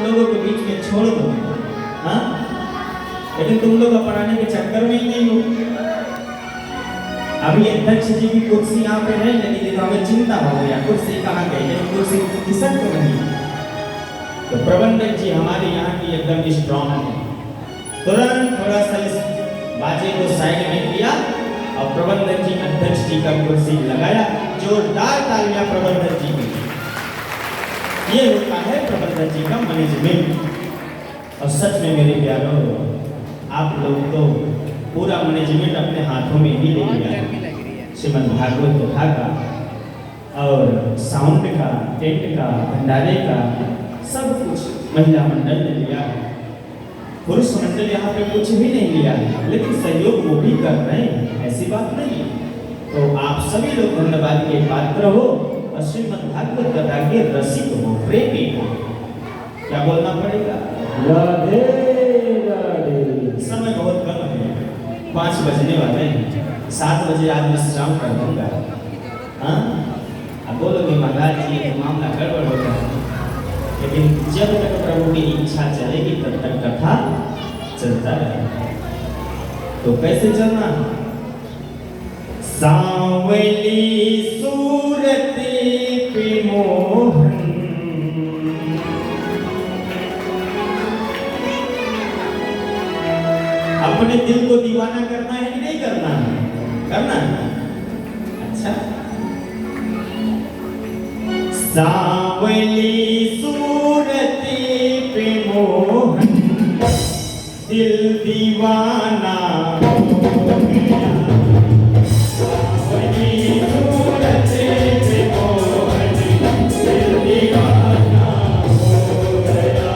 लोगों के बीच में छोड़ दो, हाँ? लेकिन तुम लोग पढ़ाने के चक्कर में ही नहीं हो। अभी अध्यक्ष जी की कुर्सी यहाँ पे नहीं लगी थी तो हमें चिंता हो गया कुर्सी कहाँ गई, लेकिन कुर्सी खिसक तो नहीं। तो प्रबंधक जी हमारे यहाँ की एकदम स्ट्रॉन्ग है, तुरंत थोड़ा सा इस बाजे को साइड में किया और प्रबंधक जी अध्यक्ष जी का कुर्सी लगाया। जोरदार तालियां प्रबंधक जी की। ये होता है प्रबंधक जी का मैनेजमेंट। और सच में मेरे प्यारों, आप लोग तो पूरा मैनेजमेंट अपने हाथों में ही ले लिया। श्रीमद् भागवत कथा का और साउंड का, टेंट का, भंडारे का, सब कुछ महिला मंडल ने लिया है। पुरुष मंडल यहाँ पे कुछ भी नहीं लिया है, लेकिन सहयोग वो भी कर रहे हैं, ऐसी बात नहीं है। तो आप सभी लोग धन्यवाद के पात्र हो और श्रीमद् भागवत कथा के रसिक हो, प्रेमी हो। क्या बोलना पड़ेगा? राधे राधे। समय बहुत कम है, 5 बजने वाले हैं। 7 बजे आज विश्राम कर दूंगा। हाँ, अब बोलोगे महाराज जी ये मामला गड़बड़ हो गया, लेकिन जब तक प्रभु की इच्छा चलेगी तब तक कथा चलता रहेगा। तो कैसे चलना? सांवली सूरत पे मोहन, अपने दिल को दीवाना करना है कि नहीं करना है? करना है। अच्छा, सांवली सूरत पे मोहन, दिल दीवाना हो गया। सांवली सूरत पे मोहन, दिल दीवाना हो गया।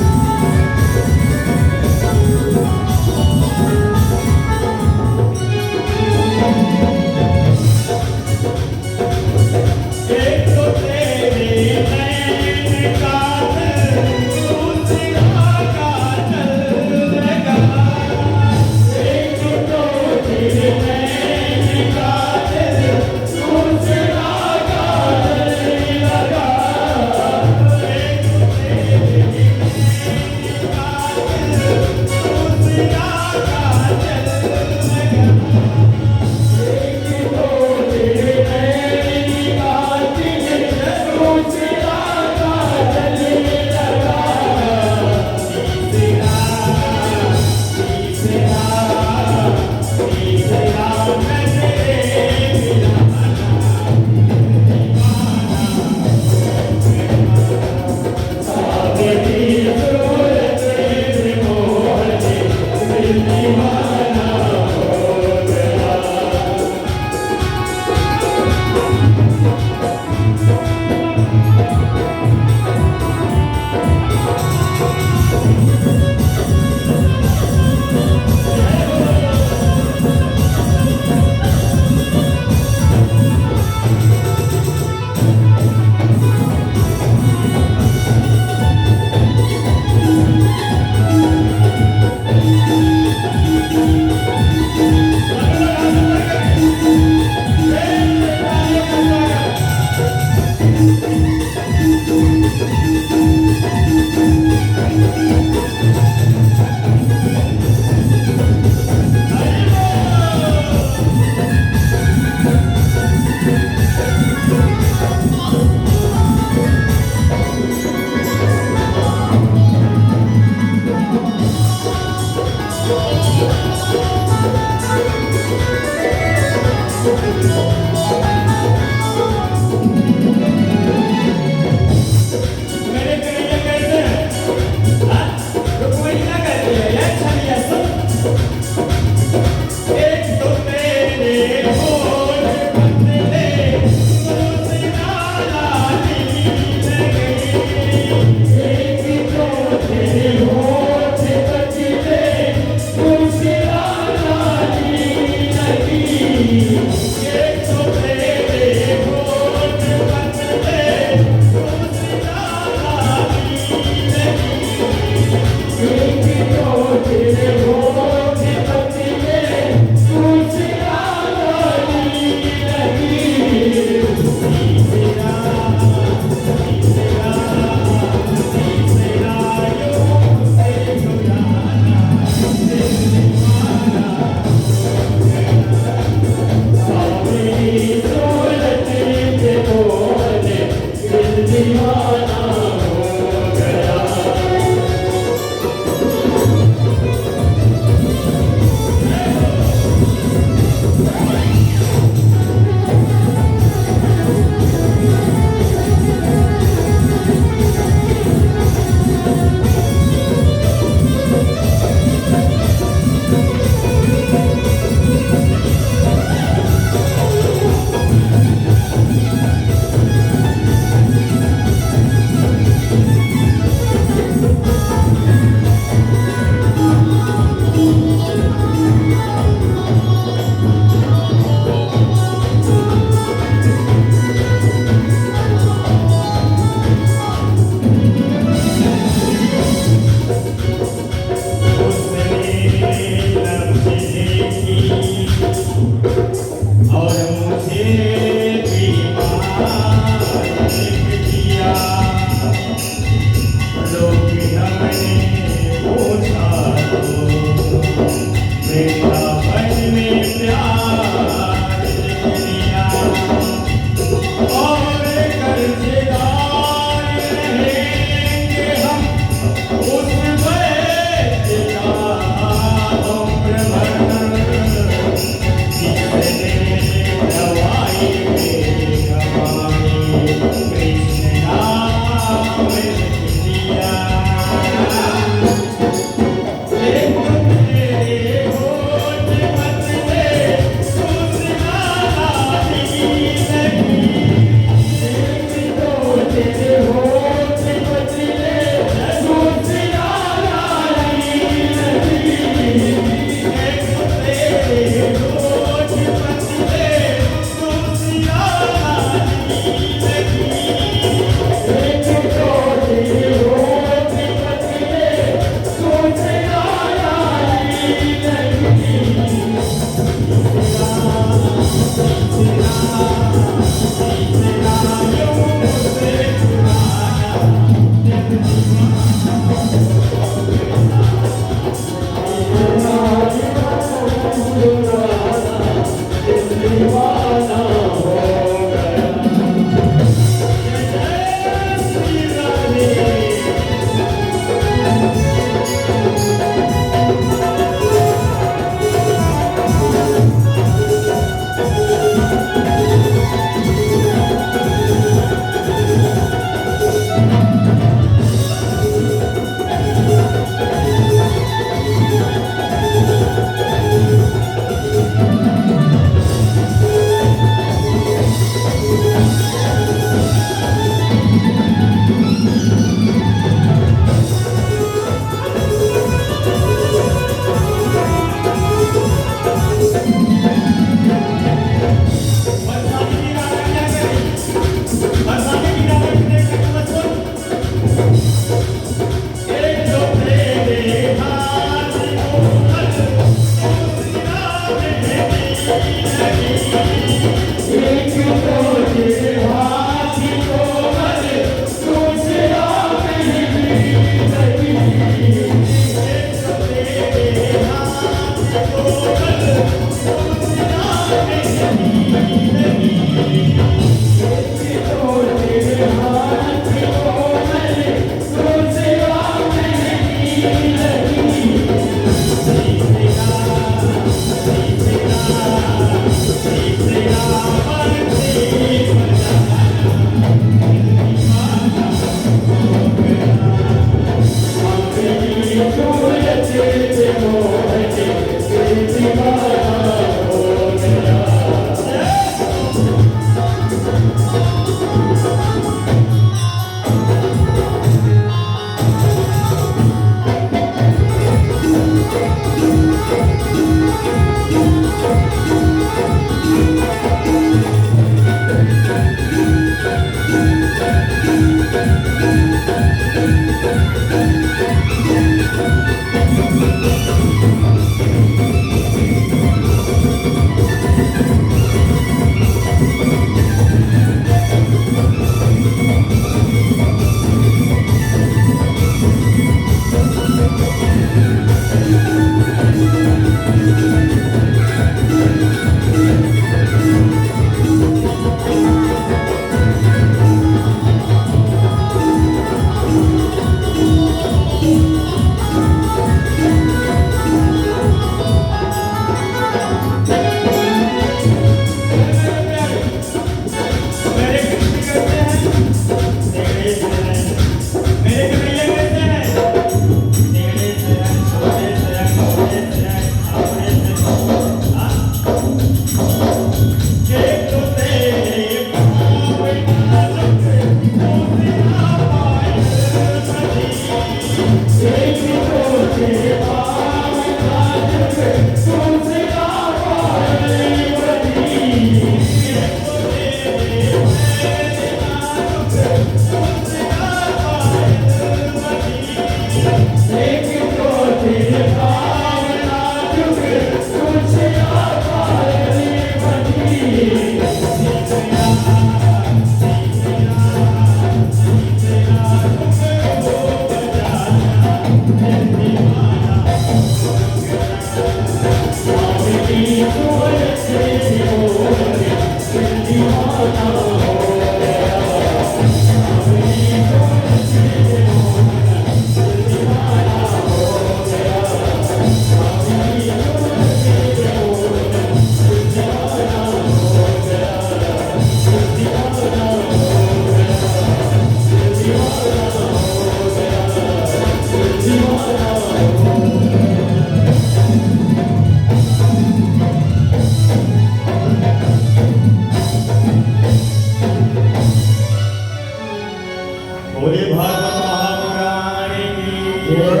बोले भागवत महापुराण की जय,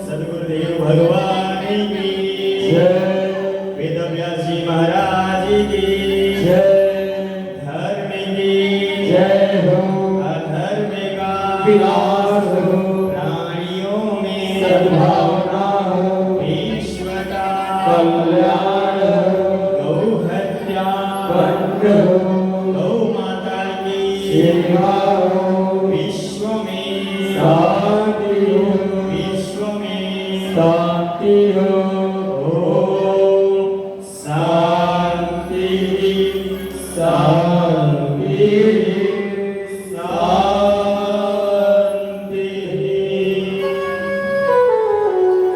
सद्गुरुदेव भगवान की जय, वेद व्यास जी महाराज की जय, धर्म की जय हो, अधर्म का विनाश हो, प्राणियों में सद्भावना हो, विश्व का कल्याण हो, गौ हत्या बंद हो, गौ माता की सेवा हो, विश्व में शांति हो, विश्व में शांति हो। ओम शांति शांति शांति।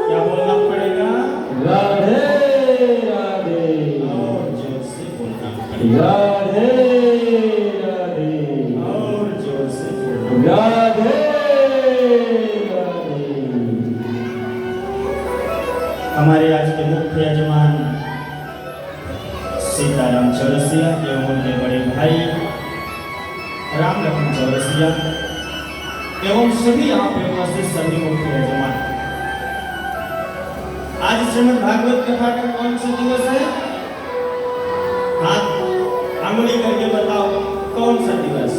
क्या बोलना पड़ेगा? राधे राधे। और जोर से बोलना पड़ेगा। राधे राधे। और जोर से बोलना। राधे राधे। हमारे आज के मुख्य यजमान सीताराम चौरसिया एवं उनके बड़े भाई राम लखन चौरसिया एवं सभी यहाँ पे उपस्थित सभी मुख्य यजमान, आज श्रीमद् भागवत कथा का कौन सा दिवस है? हाथ अंगुली करके बताओ कौन सा दिवस?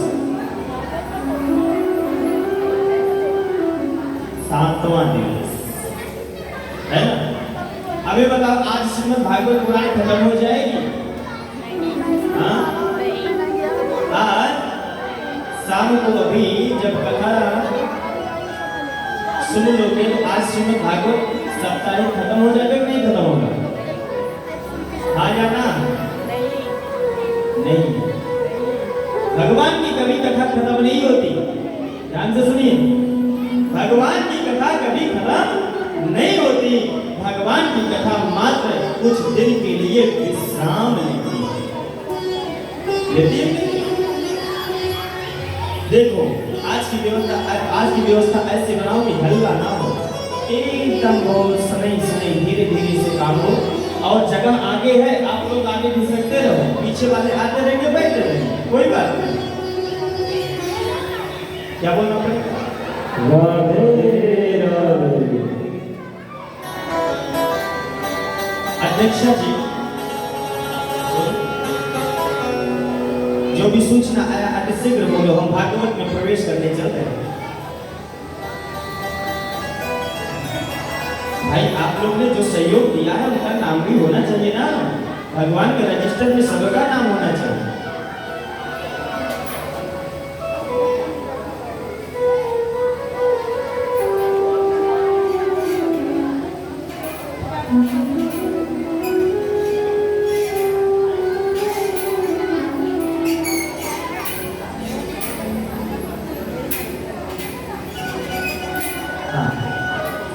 7वां दिवस है ना? अभी बताओ आज श्रीमद् भागवत पुराण खत्म हो जाएगी? हाँ? आज शाम को अभी जब कथा सुन लोगे तो आज श्रीमद् भागवत सप्ताह खत्म हो जाएगा कि नहीं खत्म होगा? हाँ या ना? नहीं। भगवान की कभी कथा खत्म नहीं होती। ध्यान से सुनिए, भगवान की कथा कभी खत्म नहीं होती। भगवान की कथा मात्र कुछ दिन के लिए विश्राम लेती है। देखो आज की व्यवस्था ऐसे बनाओ कि हल्ला ना हो, एकदम बहुत सनई धीरे धीरे से काम हो, और जगह आगे है आप लोग आगे घिसकते रहो, पीछे वाले आते रहेंगे बैठते रहेंगे, कोई बात नहीं। क्या बोलना पड़ेगा? राधे राधे। अध्यक्षा जी जो भी सूचना आया अति शीघ्र बोलो, हम भागवत में प्रवेश करने चल रहे हैं। भाई आप लोग ने जो सहयोग दिया है उनका नाम भी होना चाहिए ना, भगवान के रजिस्टर में सबका नाम होना चाहिए।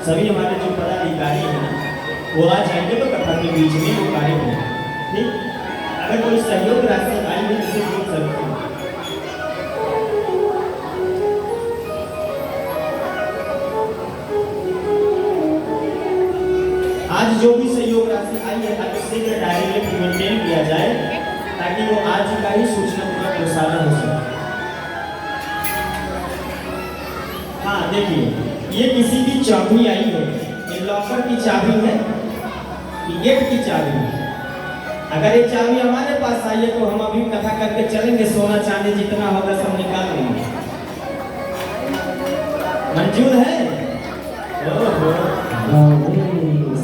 सभी हमारे जो पदाधिकारी हैं वो आ जाएंगे तो कथा के बीच में वो कार्य होगा। ठीक, अगर कोई सहयोग राशि आई है जिसे जोड़ सकते हैं। आज जो भी सहयोग राशि आई है अगर शीघ्र डायरी में मेंटेन किया जाए ताकि वो आज का ही सूचना पूरा प्रसारण हो सके। हाँ देखिए, ये किसी की चाबी आई है, ये लॉकर की चाबी है, ये गेट की चाबी है। अगर ये चाबी हमारे पास आई है तो हम अभी कथा करके चलेंगे, सोना चांदी जितना होगा सब निकाल लेंगे। मंजूर है?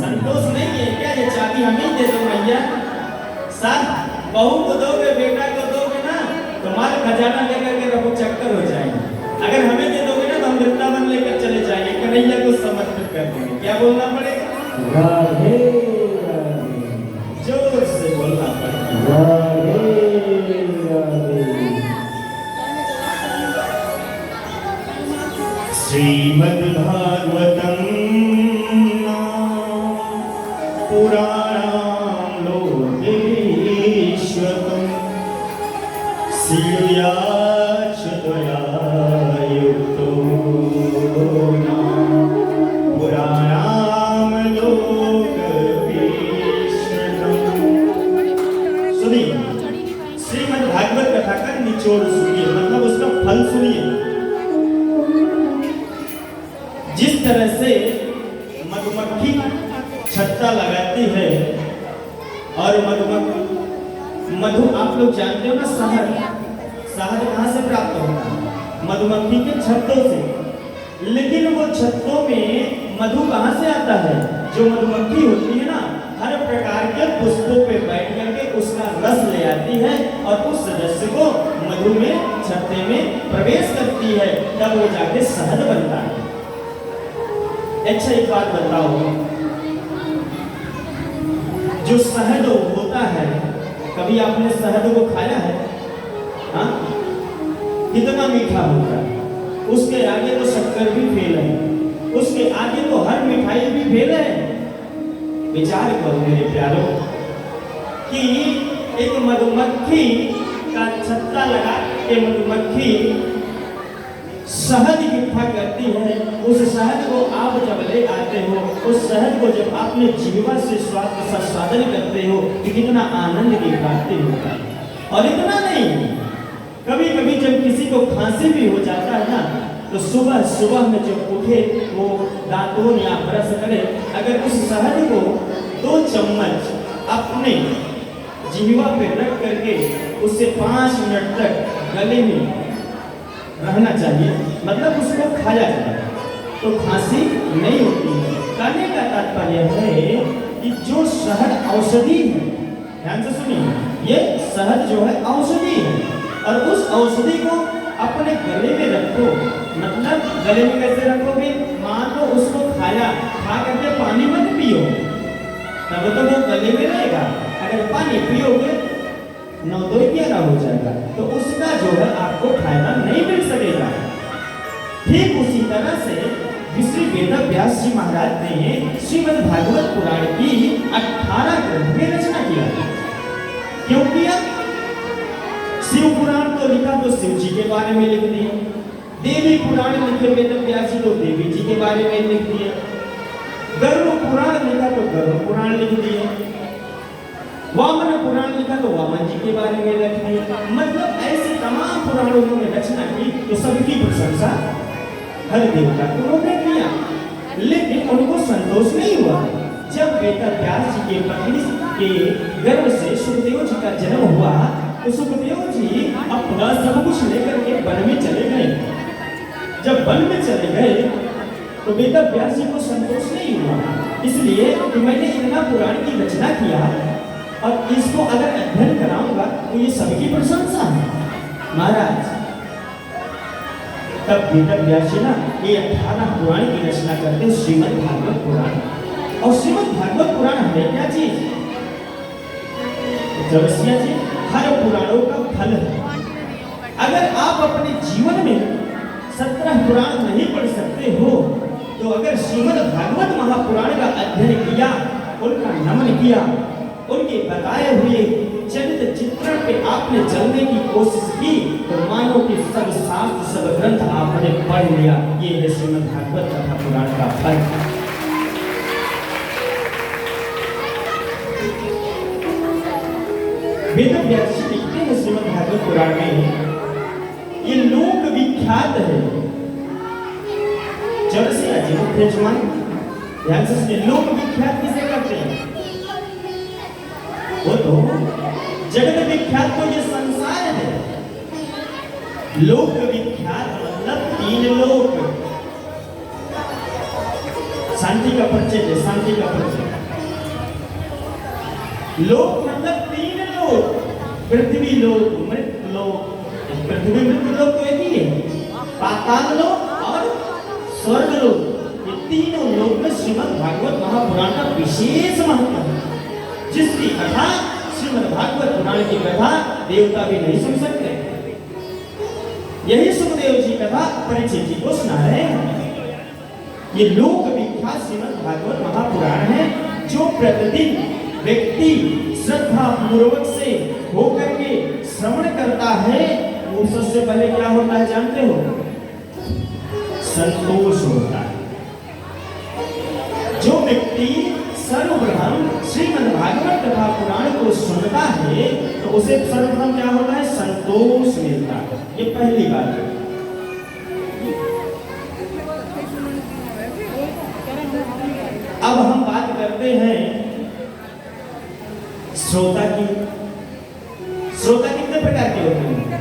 संतोष नहीं है क्या? ये चाबी हम ही दे दो भैया। साथ बहू को दोगे, बेटा को दोगे ना तो माल खजाना लेकर के रफू चक्कर हो जाएंगे। अगर हमें दे दोगे ना तो हम वृंदावन लेकर चले जाएंगे, कन्हैया को समर्पित कर देंगे। क्या बोलना पड़ेगा? राधे राधे। जोर से बोलना पड़ेगा। राधे राधे। श्रीमद् भागवतम पुराणं लोकेश्वरं श्रीयाच्युतया युक्तो पुराणं लोकेश्वरं। सुनिए, श्रीमद् भागवत कथा का निचोड़ सुनिए, मतलब उसका फल सुनिए। तरह से मधुमक्खी छत्ता लगाती है और मधु आप लोग जानते हो ना, शहद कहाँ से प्राप्त होता है? मधुमक्खी के छत्तों से। लेकिन वो छत्तों में मधु कहाँ से आता है? जो मधुमक्खी होती है ना, हर प्रकार के पुष्पों पे बैठ करके उसका रस ले आती है और उस रस को मधु में छत्ते में प्रवेश करती है, तब वो जाके शहद बनता है। अच्छा एक बात बताओ, जो शहद होता है, कभी आपने शहद को खाया है? हाँ, कितना मीठा होता है। उसके आगे तो शक्कर भी फेल है, उसके आगे तो हर मिठाई भी फेल है। विचार करो मेरे प्यारों कि एक मधुमक्खी का छत्ता लगा के मधुमक्खी शहद इकट्ठा करती है। उस शहद को आप जब ले आते हो, उस शहद को जब आपने जीवा से स्वादन करते हो तो कितना आनंद की प्राप्ति होता है। और इतना नहीं, कभी कभी जब किसी को खांसी भी हो जाता है ना, तो सुबह में जब उठे वो दांतों या ब्रश करे, अगर उस शहद को 2 चम्मच अपने जीवा पे रख करके उससे 5 मिनट तक गले में रहना चाहिए, मतलब उसको खाया जाए, तो खांसी नहीं होती है। कहने का तात्पर्य है कि जो शहद औषधि है, ध्यान से सुनिए, ये शहद जो है औषधि है, और उस औषधि को अपने गले में रखो। मतलब गले में कैसे रखोगे? मान लो उसको खाया, खा करके पानी मत पियो, तब तो वो गले में रहेगा। अगर पानी पियोगे 9-2-11 हो जाएगा, तो उसका जो है आपको फायदा नहीं मिल सकेगा। ठीक उसी तरह से ऋषि वेदव्यास जी महाराज ने श्रीमद् भागवत पुराण की 18 ग्रंथ में रचना किया। क्यों किया? शिव पुराण तो लिखा तो शिव जी के बारे में लिख दिया, देवी पुराण लिखे वेदव्यास जी तो देवी जी के बारे में लिख दिया, गरुड़ पुराण लिखा तो गरुड़ पुराण लिख दिया, वामन पुराण लिखा तो वामन जी के बारे में लिख दिया। मतलब ऐसे तमाम पुराणों ने रचना की, तो सबकी प्रशंसा हर देवता को उन्होंने किया। लेकिन उनको संतोष नहीं हुआ। जब वेदव्यास जी के पत्नी के गर्भ से सुखदेव जी का जन्म हुआ, तो सुखदेव जी अपना सब कुछ लेकर के वन में चले गए। जब वन में चले गए तो वेदव्यास जी को संतोष नहीं हुआ, इसलिए कि मैंने इतना पुराण की रचना किया और इसको अगर अध्ययन कराऊंगा तो ये सबकी प्रशंसा है महाराज। तब वेदव्यास जी ना ये 18 पुराण की रचना करते श्रीमद् भागवत पुराण। और श्रीमद् भागवत पुराण है क्या चीज? रसिया जी, हर पुराणों का फल है। अगर आप अपने जीवन में 17 पुराण नहीं पढ़ सकते हो, तो अगर श्रीमद् भागवत महापुराण का अध्ययन किया, उनका नमन किया, उनके बताए हुए चरित्र चित्रण पे आपने चलने की कोशिश की, तो मानो कि सब शास्त्र सब ग्रंथ आपने पढ़ लिया। ये है श्रीमद् भागवत महापुराण का फल। वेदव्यास जी लिखते हैं श्रीमद् भागवत पुराण में, ये लोक विख्यात है। जब से अजीब जवान ध्यान से सुनिए, लोक विख्यात किसे कहते हैं? वो तो जगत विख्यात तो ये संसार है। लोक विख्यात मतलब 3 लोक। शांति का परिचय है, शांति का परिचय। लोक मतलब 3 लोक, पृथ्वी लोक, मृत लोक। पृथ्वी मृत लोक तो एक ही है, पाताल लोक और स्वर्ग लोक। ये तीनों लोक में श्रीमद् भागवत महापुराण का विशेष महत्व है, जिसकी कथा श्रीमद् भागवत पुराण की कथा देवता भी नहीं सुन सकते। यही सुखदेव जी कथा परीक्षित जी को सुना रहे हैं। ये लोक विख्यात श्रीमद् भागवत महापुराण है, जो प्रतिदिन व्यक्ति श्रद्धा पूर्वक से होकर के श्रवण करता है, वो सबसे पहले क्या होता है जानते हो? संतोष होता है। जो व्यक्ति सर्वप्रथम श्रीमद् भागवत कथा पुराण को सुनता है, तो उसे सर्वप्रथम क्या होता है? संतोष मिलता है। ये पहली बात है। अब हम बात करते हैं श्रोता की। श्रोता कितने प्रकार के होते हैं?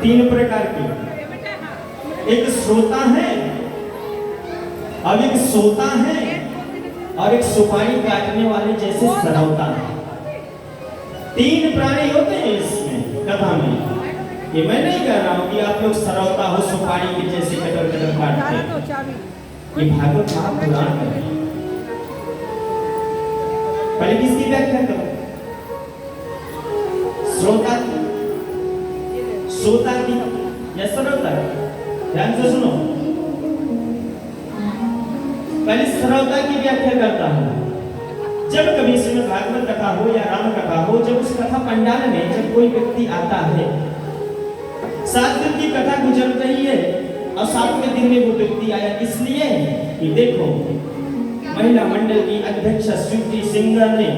3 प्रकार के। एक श्रोता है, अब एक सोता है, और एक सुपारी काटने वाले जैसे सरौता है। 3 प्राणी होते हैं इसमें कथा में। ये मैं नहीं कह रहा हूं कि आप लोग सरौता हो, सुपारी के जैसे कटर कटर काटते। ये भागवत महापुराण है। पहले किसकी व्याख्या करो? श्रोता की, सोता की या सरौता की? ध्यान से सुनो, पहले सरौता की व्याख्या करता हूं। जब कभी श्रीमद् भागवत कथा हो या राम कथा हो, जब उस कथा पंडाल में जब कोई व्यक्ति आता है, 7 दिन की कथा गुजर रही है और 7वें दिन में वो व्यक्ति आया, इसलिए कि देखो महिला मंडल की अध्यक्ष श्रुति सिंगर ने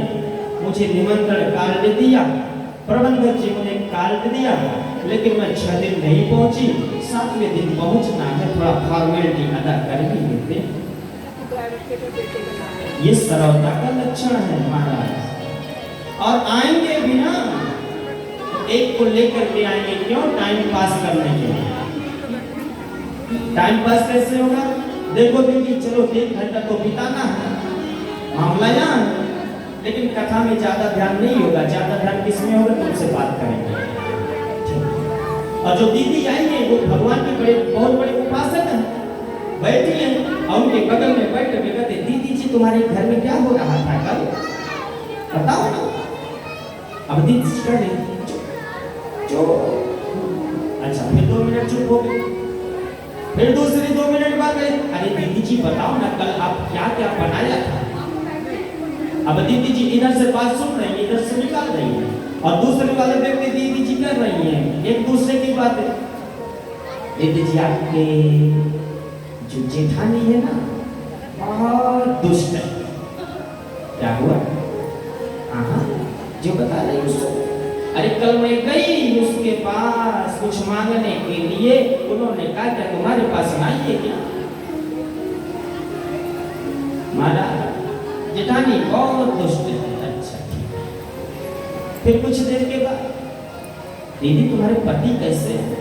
मुझे निमंत्रण कार्ड दिया, प्रबंधक जी मुझे कार्ड दिया, लेकिन मैं 6 दिन नहीं पहुंची, 7वें दिन पहुंचना है, थोड़ा फॉर्मेलिटी अदा कर ही लेते। ये सरौता का लक्षण है महाराज। और आएंगे बिना एक को लेकर के आएंगे, क्यों? टाइम पास करने के लिए। टाइम पास कैसे होगा? देखो दीदी चलो 1 घंटा तो बिताना है, मामला यहाँ है, लेकिन कथा में ज्यादा ध्यान नहीं होगा। ज्यादा ध्यान किसमें होगा? तुमसे बात करेंगे। और जो दीदी आई है वो भगवान की बहुत बड़े उपासक हैं, बैठी हैं और उनके बगल में बैठ के कहते, दीदी जी तुम्हारे घर में क्या हो रहा था कल, बताओ ना। अब दीदी जी कह रही अच्छा, फिर 2 मिनट चुप हो गए। फिर दूसरी 2 मिनट बाद गए, अरे दीदी जी बताओ ना कल आप क्या क्या बनाया था। अब दीदी जी इधर से बात सुन रही है, इधर से निकाल रही है, और दूसरे वाले व्यक्ति दीदी जी कर रही हैं एक दूसरे की बातें। दीदी जी आपके जो जेठानी है ना बहुत दुष्ट है। क्या हुआ? हाँ जो बता रही उसको। अरे कल मैं गई उसके पास कुछ मांगने के लिए, उन्होंने कहा क्या तुम्हारे पास आई है क्या? महाराज जेठानी बहुत दुष्ट है। अच्छा फिर कुछ देर के बाद, दीदी तुम्हारे पति कैसे हैं,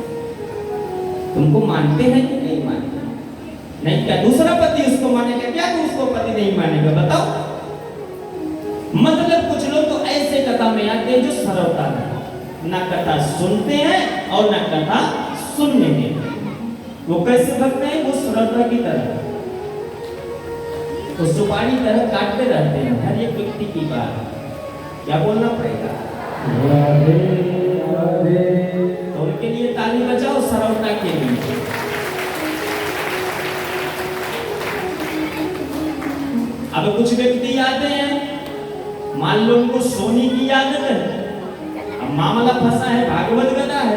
तुमको मानते हैं कि नहीं मानते? नहीं क्या दूसरा पति उसको मानेगा क्या? तो उसको पति नहीं मानेगा, बताओ। मतलब कुछ लोग तो ऐसे कथा में आते हैं जो सरौता है, ना कथा सुनते हैं और ना कथा सुनने देते। वो कैसे भक्त हैं? वो सरौता की तरह, वो सुपारी तरह काटते रहते हैं हर एक व्यक्ति की बात। क्या बोलना पड़ेगा? राधे राधे। तो उनके लिए ताली बजाओ, सरौता के लिए। अब कुछ व्यक्ति आते हैं, मान लो उनको सोने की आदत है, अब मामला फंसा है, भागवत कथा है,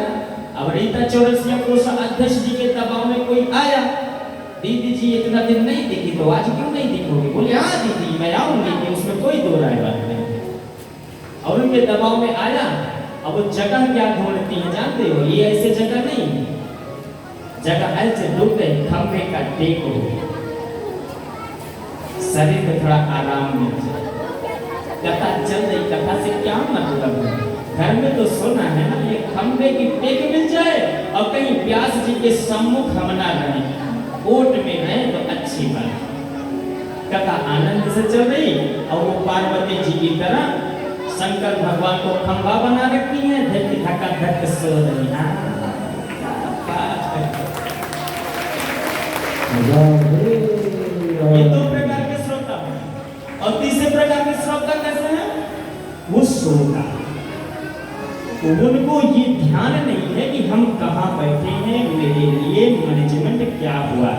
अब रीता चौरसिया कोषाध्यक्ष जी के दबाव में कोई आया, दीदी जी इतना दिन नहीं दिखी तो आज क्यों नहीं दिखोगे? बोले हाँ दीदी मैं आऊंगी, कि उसमें कोई दो राय बात नहीं। और उनके दबाव में आया, अब वो जगह क्या ढूंढती है जानते हो? ये ऐसे जगह नहीं, जगह ऐसे ढूंढते खंभे का टेक हो, शरीर में थोड़ा आराम मिल जाए। कथा चल रही, कथा से क्या मतलब है? घर में तो सोना है ना, ये खंभे की टेक मिल जाए और कहीं व्यास जी के सम्मुख हम ना रहे, ओट में रहे तो अच्छी बात। कथा आनंद से चल रही और वो पार्वती जी की तरह शंकर भगवान को खंभा बना रखी है, धरती धक्का धक सो रही है। ये 2 प्रकार के श्रोता हैं। और तीसरे प्रकार के श्रोता कैसे हैं? वो श्रोता, उनको ये ध्यान नहीं है कि हम कहाँ बैठे हैं, मेरे लिए मैनेजमेंट क्या हुआ,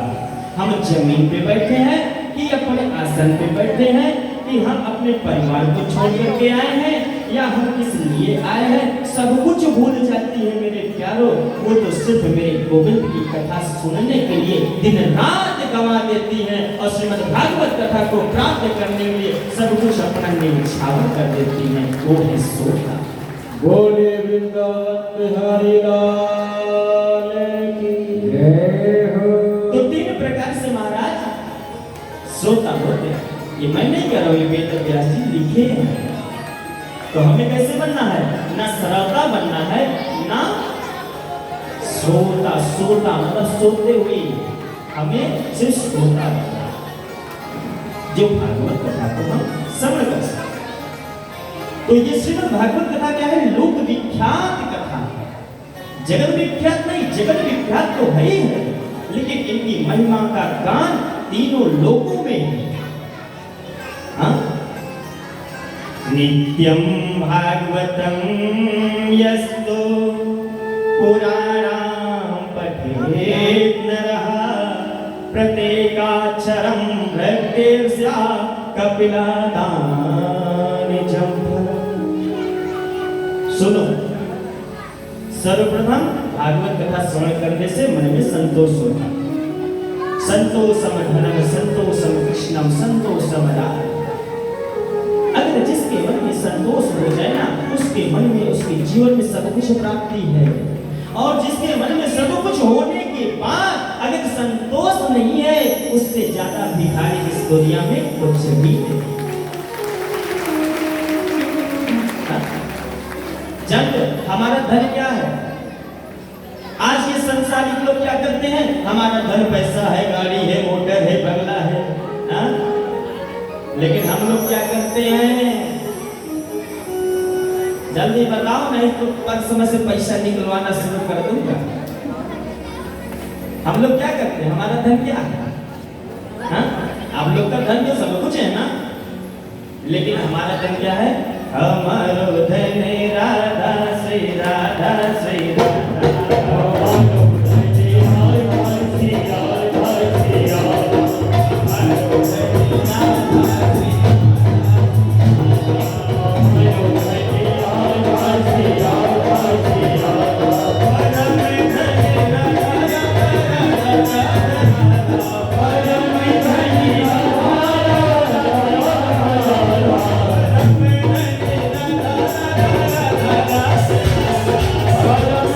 हम जमीन पे बैठे हैं कि अपने आसन पे बैठे हैं, कि हम अपने परिवार को छोड़ करके आए हैं या हम किस लिए आए हैं, सब कुछ भूल जाती है मेरे प्यारो। वो तो सिर्फ मेरे गोविंद की कथा सुनने के लिए दिन रात गंवा देती हैं और श्रीमद् भागवत कथा को प्राप्त करने के लिए सब कुछ अपना न्यौछावर कर देती हैं। वो है श्रोता। बोले वृंदावन बिहारी लाल की जय हो। तो 3 प्रकार से महाराज श्रोता होते हैं। ये मैं नहीं कह रहा हूँ, ये वेद व्यास जी लिखे हैं। तो हमें कैसे बनना है? ना सरलता बनना है, ना सोता सोता मतलब सोते हुए, हमें सिर्फ सोता बनना है, जो भागवत कथा को हम श्रवण कर सकते। तो ये श्रीमद् भागवत कथा क्या है? लोक विख्यात कथा है, जगत विख्यात नहीं, जगत विख्यात तो है ही है, लेकिन इनकी महिमा का गान तीनों लोकों में है। हाँ? नित्यं भागवतं यस्तु पुराणां पठेत् नरः प्रत्येकाक्षरं हृदयस्य कपिलादानिजं फलम्। सुनो, सर्वप्रथम भागवत कथा श्रवण करने से मन में संतोष होता है। संतोषम धनम संतोषम कृष्णम संतोषम राम। अगर जिसके मन में संतोष हो जाए ना, उसके मन में, उसके जीवन में सब कुछ प्राप्ति है। और जिसके मन में सब कुछ होने के बाद अगर संतोष नहीं है, उससे ज्यादा भिखारी इस दुनिया में कुछ भी नहीं। जब हमारा धन क्या है? आज ये संसारिक लोग क्या करते हैं? हमारा धन पैसा है, गाड़ी है, मोटर है, बंगला है, हा? लेकिन हम लोग क्या करते हैं? जल्दी बताओ, नहीं तो पर्स में से पैसा निकलवाना शुरू कर दूंगा। हम लोग क्या करते हैं? हमारा धन क्या है? हाँ? आप लोग का धन तो सब कुछ है ना, लेकिन हमारा धन क्या है? हमारो धन राधा श्री राधा श्री राधा।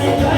Hare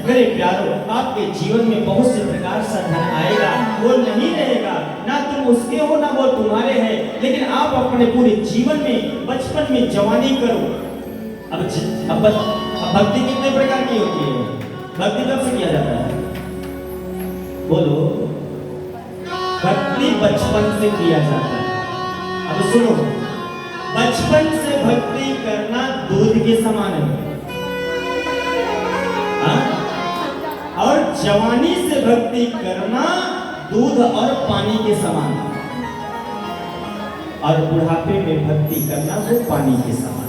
मेरे प्यारों, आपके जीवन में बहुत से प्रकार से धन आएगा, वो नहीं रहेगा, ना तुम उसके हो ना वो तुम्हारे हैं, लेकिन आप अपने पूरे जीवन में बचपन में जवानी करो। अब भक्ति कितने प्रकार की होती है? भक्ति कब से किया जाता है? बोलो। भक्ति बचपन से किया जाता है। अब सुनो, बचपन से भक्ति करना दूध के समान है, और जवानी से भक्ति करना दूध और पानी के समान, और बुढ़ापे में भक्ति करना वो पानी के समान।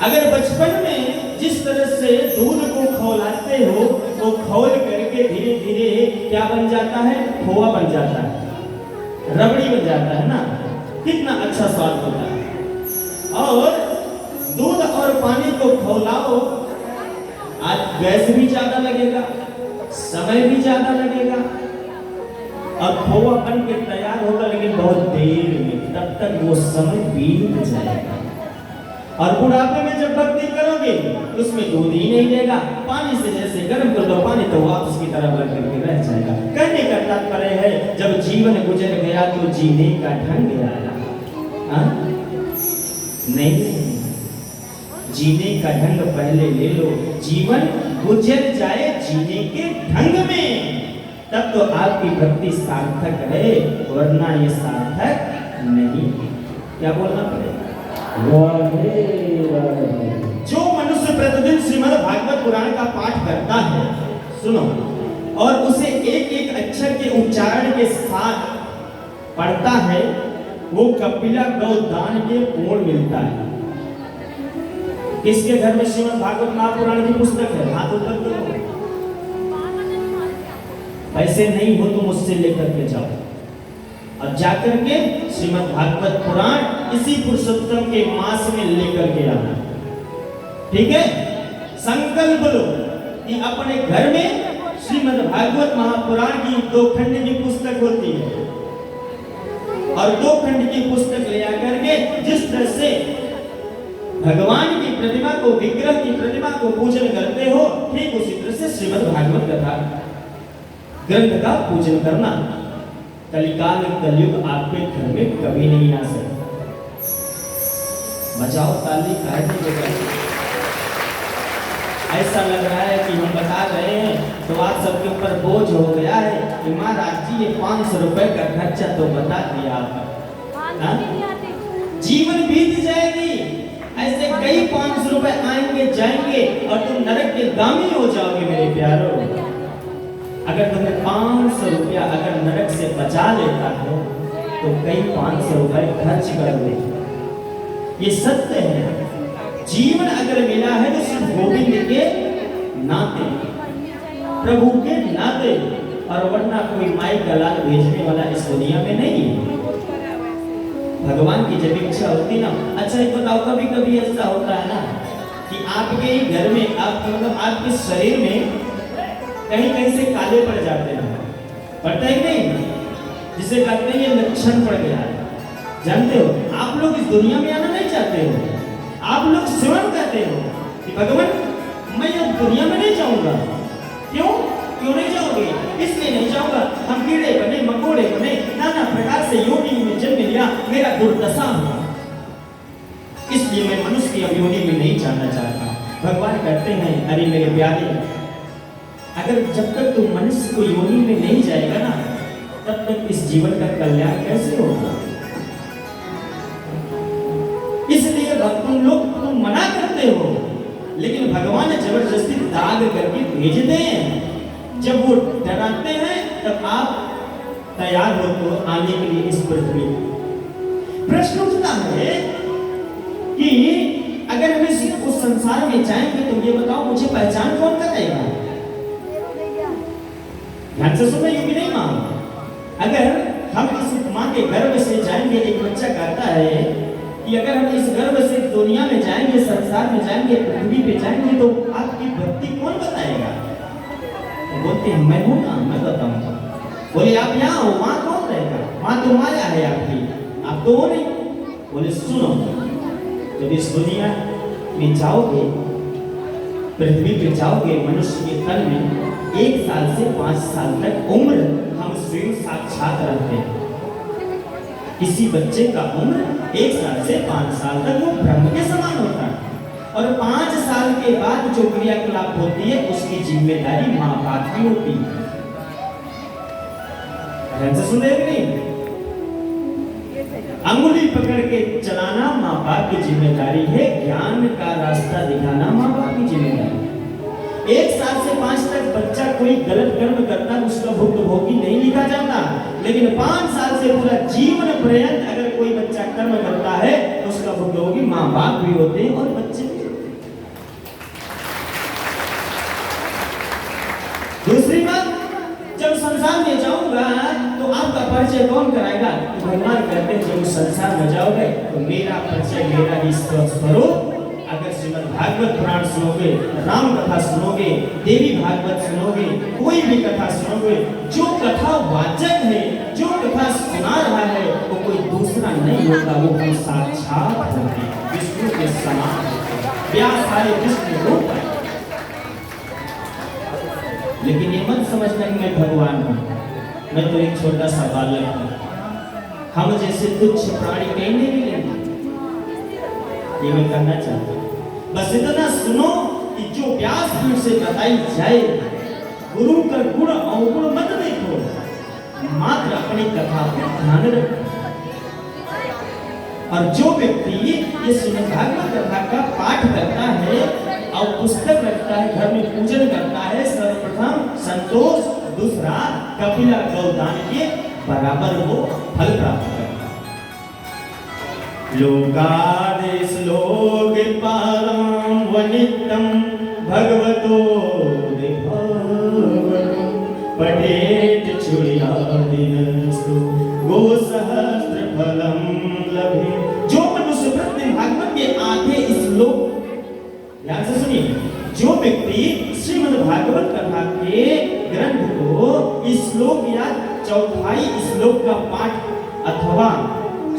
अगर बचपन में जिस तरह से दूध को खौलाते हो, तो खौल करके धीरे धीरे क्या बन जाता है? खोआ बन जाता है, रबड़ी बन जाता है ना, कितना अच्छा स्वाद होता है। और दूध और पानी को खौलाओ, आज गैस भी ज्यादा लगेगा, समय भी ज्यादा लगेगा, और खोआ बन के तैयार होगा, लेकिन बहुत देर में, तब तक वो समय बीत जाएगा। और बुढ़ापे में जब भक्ति करोगे, उसमें दूध ही नहीं रहेगा, पानी से जैसे गर्म कर दो पानी तो वापस की तरह बन करके रह जाएगा। कहने का तात्पर्य है, जब जीवन गुजर गया तो जीने का ढंग आया। नहीं, जीने का ढंग पहले ले लो, जीवन गुजर जाए जीने के ढंग में, तब तो आपकी भक्ति सार्थक है, वरना ये सार्थक नहीं। क्या बोलना पड़ेगा? जो मनुष्य प्रतिदिन श्रीमद् भागवत पुराण का पाठ करता है, सुनो, और उसे एक एक अक्षर के उच्चारण के साथ पढ़ता है, वो कपिला गौदान के पूर्ण मिलता है। किसके घर में श्रीमद् भागवत महापुराण की पुस्तक है? हाथ ऊपर करो। पैसे नहीं हो तो मुझसे लेकर के जाओ, और जाकर के श्रीमद् भागवत पुराण इसी पुरुषोत्तम के मास में लेकर के आना। ठीक है? संकल्प लो कि अपने घर में श्रीमद् भागवत महापुराण की 2 खंड की पुस्तक होती है, और 2 खंड की पुस्तक ले आकर के जिस तरह से भगवान की प्रतिमा को, विग्रह की प्रतिमा को पूजन करते हो, ठीक उसी तरह से श्रीमद् भागवत कथा ग्रंथ का पूजन करना। कलिकाल कलयुग आपके घर में कभी नहीं आ सकता। बजाओ ताली, ऐसा लग रहा है कि हम बता रहे हैं तो आप सबके ऊपर बोझ हो गया है कि महाराज जी ये 500 रुपए का खर्चा तो बता दिया आपने, जीवन बीत जाएगी, ऐसे कई 500 रुपए आएंगे जाएंगे और तुम नरक के गामी हो जाओगे। मेरे प्यारो, अगर तुम्हें 500 रुपया अगर नरक से बचा लेता है तो कई 500 रुपए खर्च कर दे, ये सत्य है। जीवन अगर मिला है तो सिर्फ गोविंद के नाते, प्रभु के नाते, और वरना कोई माई का लाल भेजने वाला इस दुनिया में नहीं है। भगवान की जब इच्छा होती ना, अच्छा एक बताओ, कभी कभी ऐसा होता है ना कि आपके ही घर में, आपके मतलब आपके शरीर में कहीं कहीं से काले पड़ जाते हैं, पड़ता है नहीं? जिसे कहते हैं ये लक्षण पड़ गया है। जानते हो, आप लोग इस दुनिया में आना नहीं चाहते हो, आप लोग सेवन करते हो कि भगवान मैं इस दुनिया में नहीं जाऊंगा। क्यों नहीं जाओगे? इसलिए नहीं जाऊंगा, हम कीड़े बने, मकोड़े बने, नाना प्रकार से योनि में जन्म लिया, मेरा दुर्दशा हुआ, इसलिए मैं मनुष्य की योनि में नहीं जाना चाहता। भगवान कहते हैं, अरे मेरे प्यारे, अगर जब तक तुम मनुष्य को योनि में नहीं जाएगा ना, तब तक इस जीवन का कल्याण कैसे होगा? इसलिए तुम मना करते हो, लेकिन भगवान जबरदस्ती दाग करके भेजते हैं। जब वो डराते हैं तब आप तैयार हो तो आने के लिए इस पृथ्वी। प्रश्न उठता है कि अगर हम उस संसार में जाएंगे तो ये बताओ मुझे पहचान कौन करेगा? ध्यान से सुनो, ये भी नहीं मां। अगर हम इस मां के गर्भ से जाएंगे, एक बच्चा कहता है कि अगर हम इस गर्भ से दुनिया में जाएंगे, संसार में जाएंगे, पृथ्वी पे जाएंगे, तो आपकी भक्ति कौन बताएगा? तो बोलते हैं मैं हूं ना, मैं बताऊंगा। बोले आप यहाँ हो, वहां कौन रहेगा? वहां तो माया है आपकी, आप तो हो नहीं। बोले सुनो, जब इस दुनिया में जाओगे पृथ्वी पे जाओगे, मनुष्य के तन में 1 साल से 5 साल तक उम्र हम स्वयं साक्षात रहते हैं। किसी बच्चे का उम्र 1 साल से 5 साल तक वो ब्रह्म के समान होता है, और 5 साल के बाद जो क्रियाकलाप होती है उसकी जिम्मेदारी माँ बाप की होती है। सुन रहे नहीं? अंगुली पकड़ के चलाना माँ बाप की जिम्मेदारी है, ज्ञान का रास्ता दिखाना माँ बाप की जिम्मेदारी है। 1 साल से 5 तक बच्चा कोई गलत कर्म करता है उसका भुक्तभोगी नहीं लिखा जाता, लेकिन 5 साल से पूरा जीवन पर्यंत अगर कोई बच्चा कर्म करता है तो उसका भुक्तभोगी माँ बाप भी होते हैं और बच्चे भी होते हैं। दूसरी बात, जब संसार में जाऊंगा तो आपका परिचय कौन कराएगा? तो भगवान कहते हैं जब संसार में जाओगे तो मेरा परिचय, मेरा ही स्वरूप। अगर श्रीमद् भागवत पुराण सुनोगे, राम कथा सुनोगे, देवी भागवत सुनोगे, कोई भी कथा सुनोगे, जो कथा वाचक है, जो कथा सुना रहा है वो कोई दूसरा नहीं होता, वो हम साक्षात होते विष्णु के समान। व्यास सारे विष्णु रूप है। लेकिन ये मत समझना कि मैं भगवान हूँ, मैं तो एक छोटा सा बालक हूँ। हम जैसे तुच्छ प्राणी कहीं नहीं मिलेंगे, ये मैं कहना चाहता हूँ। बस इतना सुनो कि जो व्यास जी से बताई जाए, गुरु का गुण अवगुण मत देखो, मात्र अपनी कथा पर ध्यान रखो। और जो व्यक्ति ये श्रीमद् भागवत कथा का पाठ करता है और पुस्तक रखता है, घर में पूजन करता है, सर्वप्रथम संतोष, दूसरा कपिला गौदान के बराबर वो फल प्राप्त करता है। लोकादेश लोक पारम वनित्यम भगवतो पठेत चुड़ियादिनस्तु गो सहस्त्र फलम लभे। जो मनुष्य प्रतिदिन भागवत के आधे श्लोक, ध्यान से सुनिए, जो व्यक्ति श्रीमद् भागवत कथा के ग्रंथ को श्लोक या चौथाई श्लोक का पाठ अथवा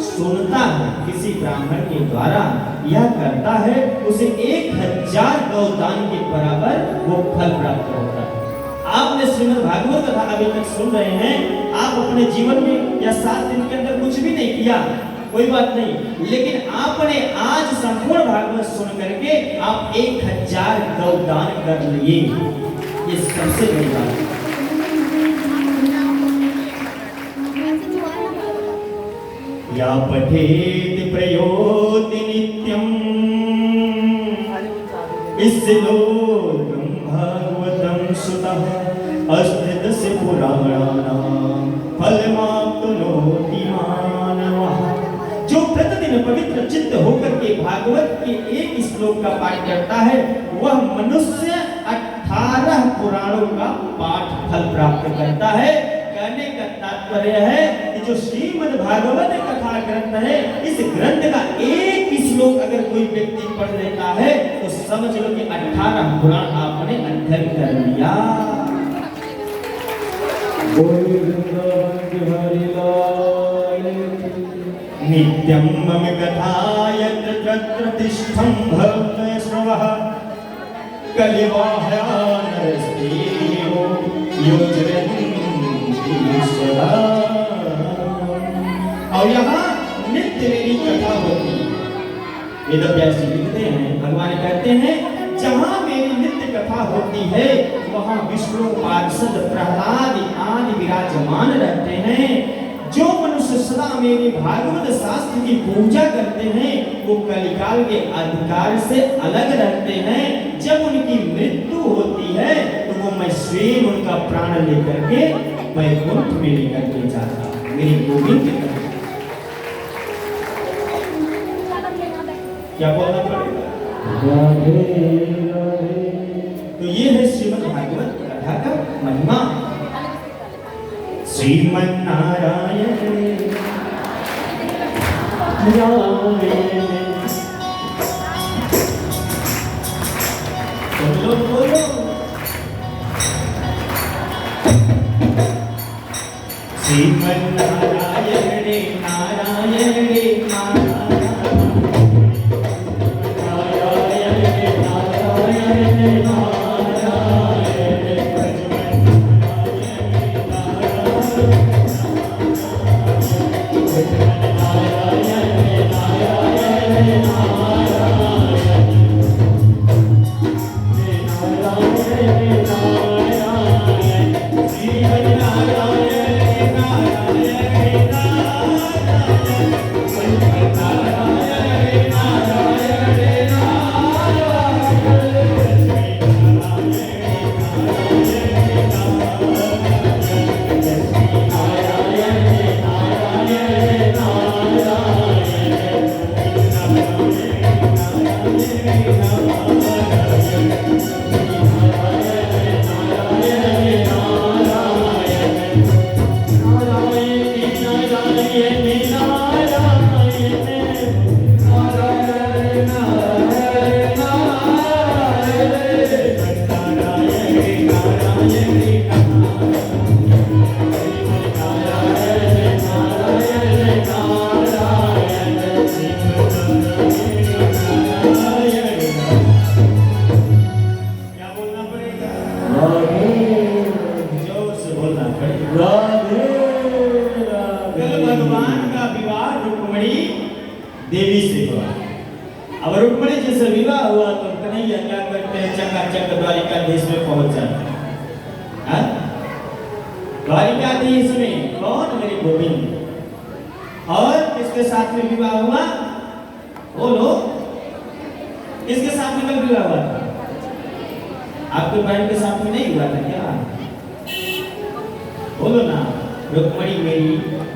सुनता है किसी ब्राह्मण के द्वारा या करता है, उसे 1000 गौदान के बराबर वो फल प्राप्त होता है। आपने श्रीमद् भागवत कथा अभी तक सुन रहे हैं, आप अपने जीवन में या 7 दिन के अंदर कुछ भी नहीं किया, कोई बात नहीं, लेकिन आपने आज संपूर्ण भागवत सुन करके आप 1000 गौदान कर लिए, ये सबसे बड़ी बात है। या पठेत प्रयोति नित्यम श्लोकं भागवतं सुतः अष्टदश पुराणानां फलमाप्नोति मानवः। जो प्रतिदिन पवित्र चित्त होकर के भागवत के एक श्लोक का पाठ करता है, वह मनुष्य 18 पुराणों का पाठ फल प्राप्त करता है। कहने का तात्पर्य है कि जो श्रीमद् भागवत कथा ग्रंथ है, इस ग्रंथ का एक श्लोक अगर कोई व्यक्ति पढ़ लेता है तो समझ लो कि 18 पुराण आपने अध्ययन कर लिया। नित्यं मम कथा यत्र तत्र तिष्ठं भवश्रवः कलिवाहयानस्तेयो योजयन्ति सदा। और यहाँ नित्य मेरी कथा होती है। वेदव्यास जी लिखते हैं, भगवान कहते हैं जहाँ मेरी नित्य कथा होती है वहाँ विष्णु पार्षद प्रहलाद आदि विराजमान रहते हैं। जो मनुष्य सदा मेरे भागवत शास्त्र की पूजा करते हैं वो कलिकाल के अधिकार से अलग रहते हैं। जब उनकी मृत्यु होती है तो वो मैं स्वयं उनका प्राण लेकर के वैकुंठ में लेकर के जाता हूँ, मेरी गोविंद के तरफ। क्या बोलना पड़ेगा? तो ये है श्रीमद् भागवत कथा का महिमा। श्रीमन्नारायण बोलो श्रीमन्नारायण रे नारायण रे नारायण रे नारायण रे नारायण रे क्या बोलना पड़ेगा? जोर से बोलना पड़ेगा। कल भगवान का विवाह रुक्मणी देवी से हुआ। अब रुक्मणी जी से विवाह हुआ तो कन्हैया क्या करते हैं, चकाचक द्वारिकाधीश में पहुंच जाते हैं। हाँ? द्वारिकाधीश में कौन? मेरे गोविंद। और किसके साथ में विवाह हुआ? बोलो, किसके साथ में कल विवाह हुआ था? आपके बहन के साथ में नहीं हुआ था क्या? बोलो ना। रुक्मणी मेरी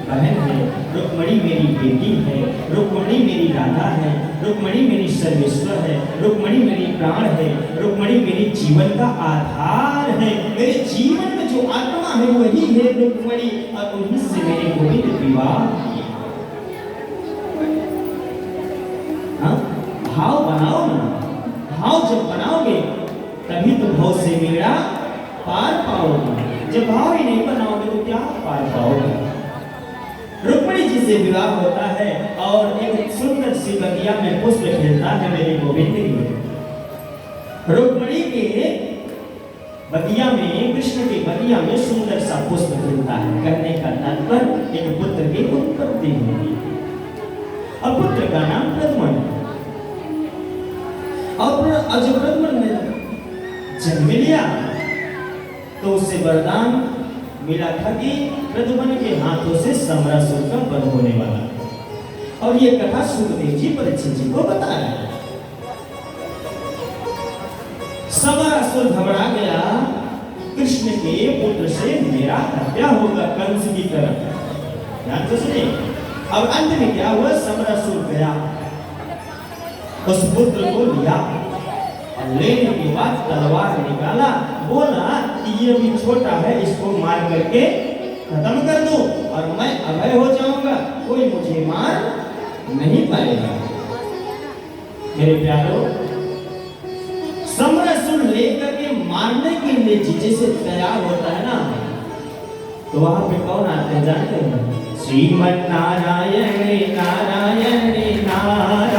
बहन है, रुक्मणी मेरी बेटी है, रुक्मणी मेरी राधा है, रुक्मणी मेरी सर्वेश्वर है, रुक्मणी मेरी प्राण है, रुक्मणी मेरी जीवन का आधार है। मेरे जीवन में जो आत्मा है वही है रुक्मणी, और उन्हीं से मेरे गोविंद विवाह किए। हाँ? भाव बनाओ ना। भाव जब बनाओगे तभी तो भाव से मेरा पार पाओगे। जब भाव ही नहीं बनाओगे तो क्या पार पाओगे? रुक्मणी जी से विवाह होता है और एक सुंदर सी बगिया में पुष्प खिलता है मेरे गोविंद की। रुक्मणी के बगिया में, कृष्ण के बगिया में सुंदर सा पुष्प खिलता है। कहने का तात्पर्य एक पुत्र की उत्पत्ति होगी और पुत्र का नाम प्रद्युम्न है। और जब प्रद्युम्न ने जन्म लिया तो उससे वरदान मिला था कि प्रद्युम्न के हाथों से समरासुर का वध होने वाला है। और ये कथा सुखदेव जी परीक्षित जी को बता रहे हैं। समरासुर घबरा गया, कृष्ण के पुत्र से मेरा हत्या होगा कंस की तरह। ध्यान से सुनिए। अब अंत में क्या हुआ? समरासुर गया, उस पुत्र को लिया, लेने के बाद तलवार निकाला, बोला कि ये अभी छोटा है, इसको मार करके खत्म कर दो और मैं अभय हो जाऊंगा, कोई मुझे मार नहीं पाएगा। मेरे प्यारो, समरासुर लेकर के मारने के लिए जैसे तैयार होता है ना, तो वहां पे कौन आते हैं जानते हैं? श्रीमन नारायण नारायण नारायण,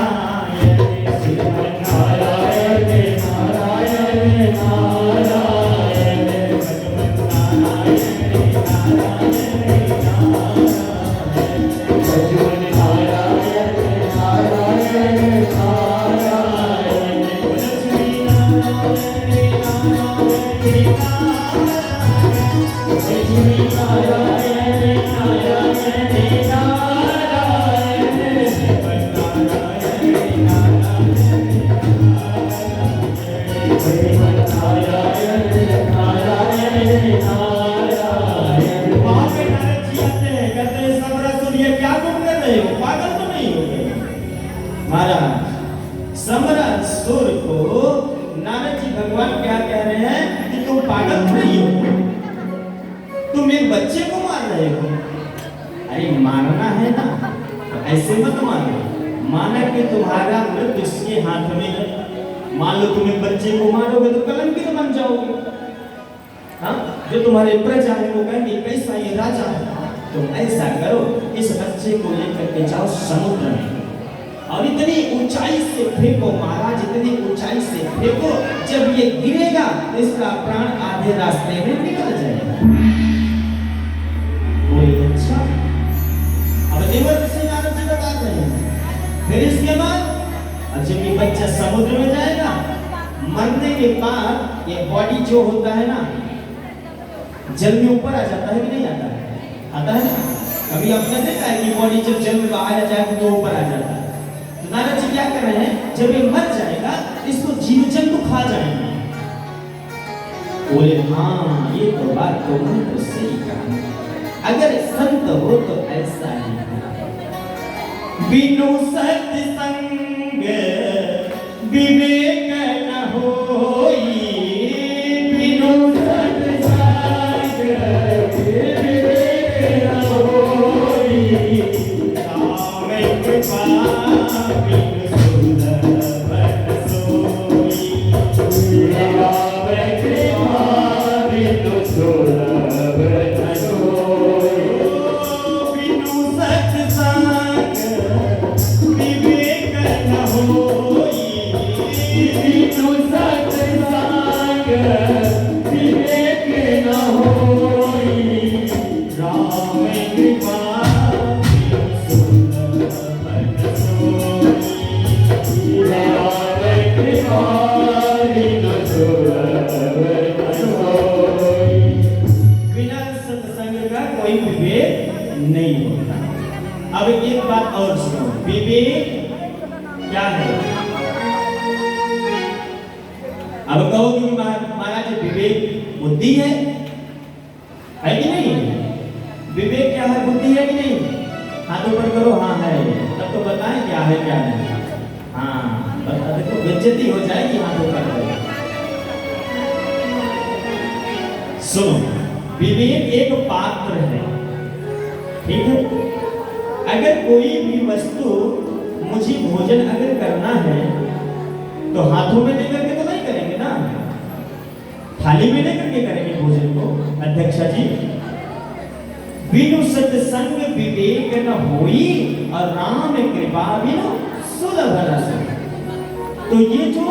श्रीमन नारायण नारायण नारायण, भगवन नारायण नारायण नारायण, भगवन नारायण नारायण नारायण, लक्ष्मी नारायण नारायण, लक्ष्मी नारायण नारायण नारायण, शिव नारायण समरासुर को नारद जी भगवान क्या कह रहे हैं कि तुम पागल नहीं हो, तुम एक बच्चे को मार रहे हो। अरे मारना है ना तो ऐसे मत मारो, माना कि तुम्हारा मृत्यु इसके हाथ में है। मान लो तुम एक बच्चे को मारोगे तो कलंकित बन जाओगे। हाँ, जो तुम्हारे प्रजा है वो कहेंगे कैसा ये राजा है। तुम ऐसा करो, इस बच्चे को लेकर के जाओ समुद्र में और इतनी ऊंचाई से फेंको महाराज, इतनी ऊंचाई से फेंको, जब ये गिरेगा तो इसका प्राण आधे रास्ते में निकल जाएगा। बोले अच्छा। अब देवर से नारद जी बता रहे हैं। फिर इसके बाद जब ये बच्चा समुद्र में जाएगा, मरने के बाद ये बॉडी जो होता है ना, जल में ऊपर आ जाता है कि नहीं आता है? आता है ना। कभी आपने देखा है कि बॉडी जब जल में बाहर जाए तो ऊपर आ जाता है। तो नारद जी क्या कर रहे हैं, जब ये मर जाएगा इसको जीव जंतु खा जाएंगे। बोले हाँ ये तो बात तो सही कहा, अगर संत हो तो ऐसा ही बिनु सत्संग विवेक न होई, बिनु सत्संग विवेक न होई, राम कृपा बिनु सुंदर बन सोई, राम कृपा बिनु अब एक बात और सुनो, विवेक क्या है? अब कहोगे कि महाराज विवेक बुद्धि है कि नहीं? विवेक क्या है, बुद्धि है कि नहीं? हाथ ऊपर करो, हाँ है। तब तो बताएं क्या है क्या नहीं। हाँ बता, देखो बेइज्जती हो जाएगी, हाथ ऊपर करो। सुनो, विवेक एक पात्र है, ठीक है? अगर कोई भी वस्तु, मुझे भोजन अगर करना है तो हाथों में लेकर के तो नहीं करेंगे ना, थाली में लेकर के करेंगे भोजन को। अध्यक्षा जी, बिनु सत्संग विवेक न होई और राम कृपा बिनु सुलभ रस। तो ये जो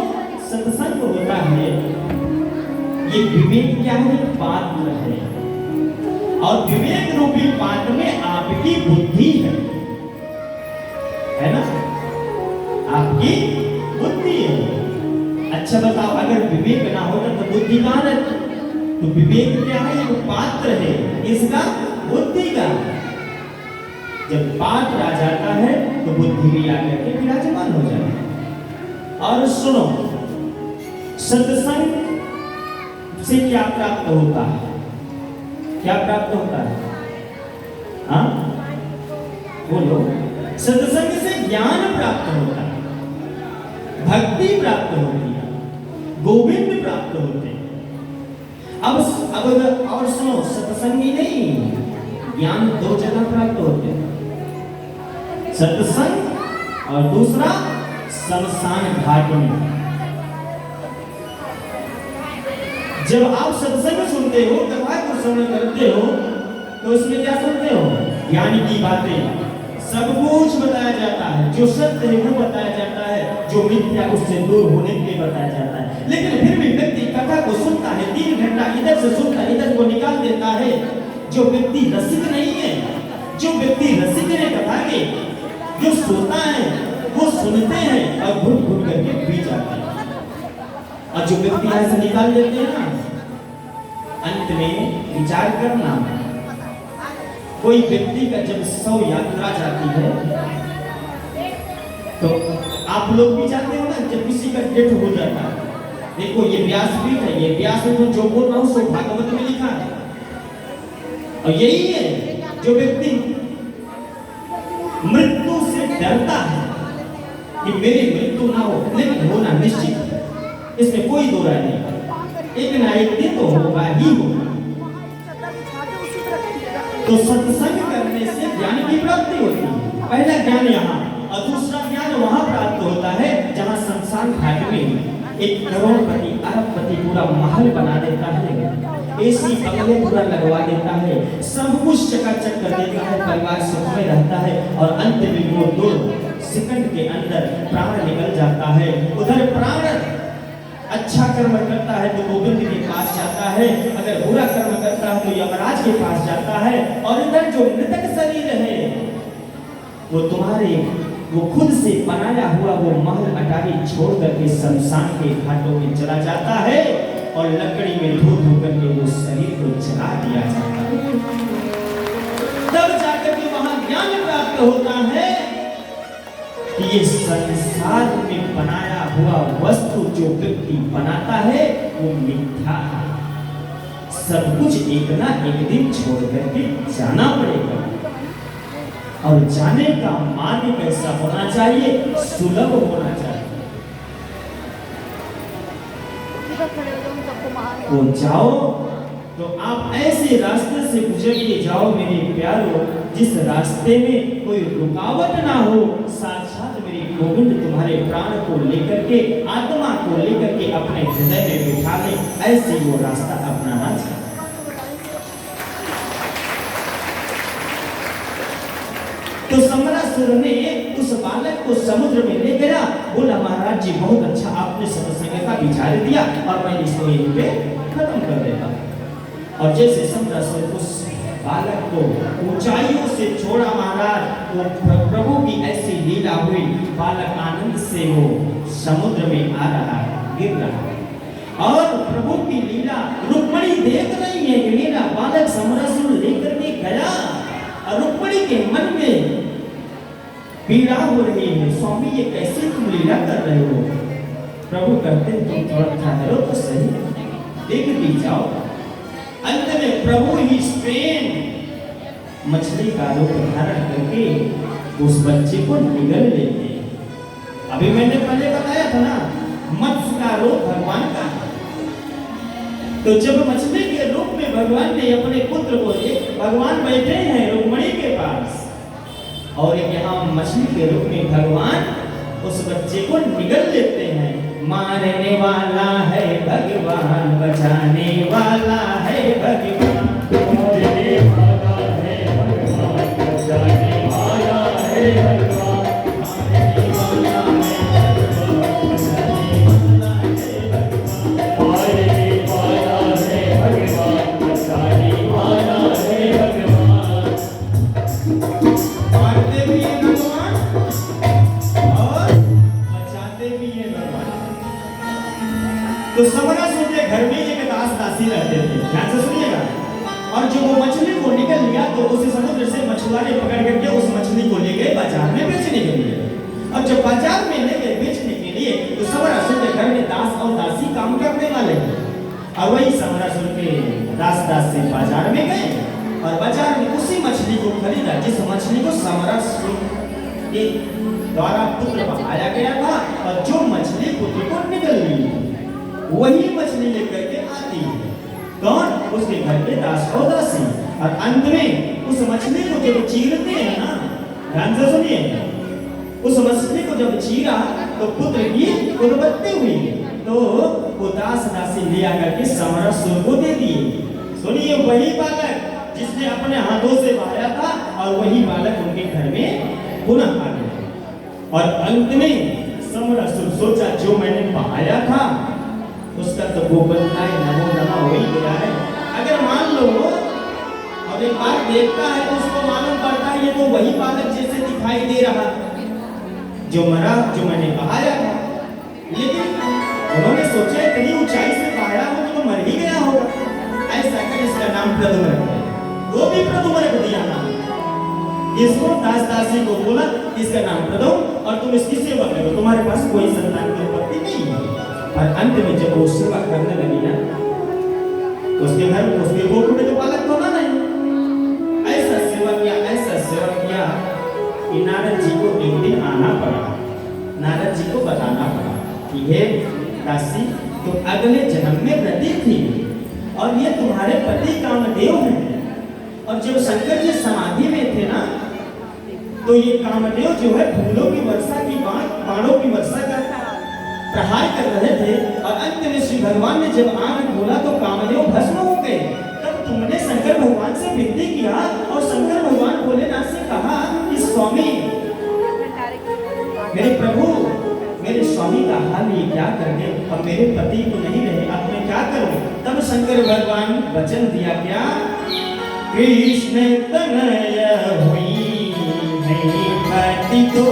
सत्संग होता है, ये विवेक क्या है? पात्र है। और विवेक रूपी पात्र में आपकी बुद्धि है ना? आपकी बुद्धि है। अच्छा बताओ, अगर विवेक ना होता तो बुद्धि कहां रहती? तो विवेक क्या है? ये पात्र है, इसका बुद्धि का। जब पात्र आ जाता है तो बुद्धि भी आकर के विराजमान हो जाती है। और सुनो, सत्संग से क्या प्राप्त होता है? क्या प्राप्त होता है? हाँ बोलो। सत्संग से ज्ञान प्राप्त होता है, भक्ति प्राप्त होती है, गोविंद प्राप्त होते हैं। अब और सुनो, सत्संग ही नहीं, ज्ञान दो जगह प्राप्त होते हैं, सत्संग और दूसरा शमशान घाट में। जब आप सत्संग सुनते हो, कथा को श्रवण करते हो, तो उसमें क्या सुनते हो? ज्ञान की बातें, सब कुछ बताया जाता है। जो सत्य है वो बताया जाता है, जो मिथ्या उससे दूर होने के लिए बताया जाता है। लेकिन फिर भी व्यक्ति कथा को सुनता है, 3 घंटा इधर से सुनता है, इधर को निकाल देता है। जो व्यक्ति रसिक नहीं है, जो व्यक्ति रसिक है कथा के, जो सोता है वो सुनते हैं और घुट घुट करके पी जाते हैं। और जो व्यक्ति ऐसे निकाल देते हैं ना, अंत में विचार करना, कोई व्यक्ति का जब 100 यात्रा जाती है, तो आप लोग भी जानते हो ना, जब किसी का डेथ हो जाता है, देखो ये व्यासपीठ है, ये व्यासपीठ में जो बोल रहा हूं सो भागवत में लिखा है। और यही है, जो व्यक्ति मृत्यु से डरता है कि मेरी मृत्यु ना हो, लेकिन होना निश्चित है, इसमें कोई दो राय नहीं, एक ना एक दिन तो होगा ही होगा। तो सत्संग करने से ज्ञान की प्राप्ति होती है। पहला ज्ञान यहाँ और दूसरा ज्ञान वहां प्राप्त होता है जहां शमशान घाट में एक करोड़पति अरबपति पूरा महल बना देता है, एसी बंगले पूरा लगवा देता है, सब कुछ चकाचक कर देता है, परिवार सुख में रहता है, और अंत में वो 2 सेकंड के अंदर प्राण निकल जाता है। उधर प्राण अच्छा कर्म करता है तो गोविंद के पास जाता है, अगर बुरा कर्म करता है तो यमराज के पास जाता है। और इधर जो मृतक शरीर है वो तुम्हारे, वो खुद से बनाया हुआ वो महल अटारी छोड़ करके शमशान के घाटों में चला जाता है, और लकड़ी में धो धो करके वो शरीर को जला दिया जाता है। तब जाकर के वहां ज्ञान प्राप्त होता है कि ये संसार में बनाया हुआ वस्तु जो व्यक्ति बनाता है वो मिथ्या है। सब कुछ एक ना एक दिन छोड़ करके जाना पड़ेगा, और जाने का मार्ग कैसा होना चाहिए? सुलभ होना चाहिए। तो जाओ, तो आप ऐसे रास्ते से गुजर के जाओ मेरे प्यारों, जिस रास्ते में कोई रुकावट ना हो। साक्षात मेरे गोविंद तुम्हारे प्राण को लेकर के, आत्मा को लेकर के अपने हृदय में बिठा ले, ऐसे वो रास्ता अपनाना चाहिए। तो समरासुर ने उस बालक को समुद्र में ले गया, बोला महाराज जी बहुत अच्छा आपने सत्संग का विचार दिया, और मैं इसको यहीं पे खत्म कर देता। और जैसे समरासुर उस बालक को ऊंचाइयों से छोड़ा महाराज, वो प्रभु की ऐसी लीला हुई, बालक आनंद से वो समुद्र में आ रहा है, गिर रहा है। और प्रभु की लीला रुक्मणी देख रही है, लीला बालक समरासुर लेकर के गया, और रुक्मणी के मन में पीड़ा हो रही है, स्वामी ये कैसे तुम लीला कर रहे हो? प्रभु कहते हैं तुम थोड़ा ठहरो तो सही, देख भी जाओ। अंत में प्रभु ही स्वयं मछली का रूप धारण करके उस बच्चे को निगल लेते हैं। अभी मैंने पहले बताया था ना, मत्स्य का रूप भगवान का है। तो जब मछली के रूप में भगवान ने अपने पुत्र को भगवान बैठे हैं रुक्मिणी के पास, और यहाँ मछली के रूप में भगवान उस बच्चे को निगल लेते हैं। मारने वाला है भगवान, बचाने वाला है भगवान, मारने वाला है भगवान, बचाने वाला है भगवान, मारने वाला है भगवान, बचाने वाला है भगवान, मारने वाला है भगवान, बचाने वाला है भगवान। मारते भी है भगवान और बचाते भी है भगवान। तो समरा सुनते घर में एक दास दासी रहते थे, ध्यान से सुनिएगा। और जो वो मछली को निकल लिया तो उसे समुद्र से मछुआरे पकड़ करके उस मछली को ले गए बाजार में बेचने के लिए। और जब बाजार में ले गए बेचने के लिए तो समरासुर के घर में दास और दासी काम करने वाले थे। और वही समरासुर के दास दासी बाजार में गए और बाजार में उसी मछली को खरीदा जिस मछली को समरासुर के द्वारा पुत्र बनाया गया था, और जो मछली पुत्र को निकल ली वही मछली लेकर के आती है। कौन? उसके घर के दास और दासी। और अंत में उस मछली को जब चीरते हैं ना, ध्यान से सुनिए, उस मछली को जब चीरा तो पुत्र की उत्पत्ति हुई। तो वो दास दासी ले आकर के समरासुर को दे दिए। सुनिए, वही बालक जिसने अपने हाथों से मारा था और वही बालक उनके घर में पुनः आ गया। और अंत में समरासुर सोचा जो मैंने बहाया था उसका तो गोपनता है, नमो नमः हो ही गया है। अगर मान लो और एक बार देखता है तो उसको मालूम पड़ता है ये तो वही बालक जैसे दिखाई दे रहा जो मरा, जो मैंने बहाया था। लेकिन उन्होंने सोचा इतनी ऊंचाई से बहाया हो तो मर ही गया होगा, ऐसा कर इसका नाम प्रद्युम्न रख दिया। वो भी प्रद्युम्न रख दिया नाम। इसको दास दासी को बोला इसका नाम प्रद्युम्न, और तुम इसकी सेवा करो, तुम्हारे पास कोई संतान की उत्पत्ति नहीं है। और अंत में जब वो सेवा करने लगी ना, उसके घर में उसके गोद में तो बालक होना नहीं। ऐसा सेवा किया कि नारद जी को एक दिन आना पड़ा, नारद जी को बताना पड़ा कि हे दासी, तुम अगले जन्म में व्रती थी और ये तुम्हारे पति कामदेव हैं। और जब शंकर जी समाधि में थे ना, तो ये कामदेव जो है फूलों की वर्षा की बाणों की वर्षा का प्रहार कर रहे थे। और अंत में श्री भगवान ने जब आंख खोला तो कामदेव भस्म हो गए। तब तुमने शंकर भगवान से विनती किया और शंकर भगवान भोलेनाथ से कहा कि स्वामी, मेरे प्रभु, मेरे स्वामी का हाल ये क्या कर दे, अब मेरे पति तो नहीं रहे, अब मैं क्या करूं? तब शंकर भगवान वचन दिया क्या? कृष्ण तनय हुई नहीं पति को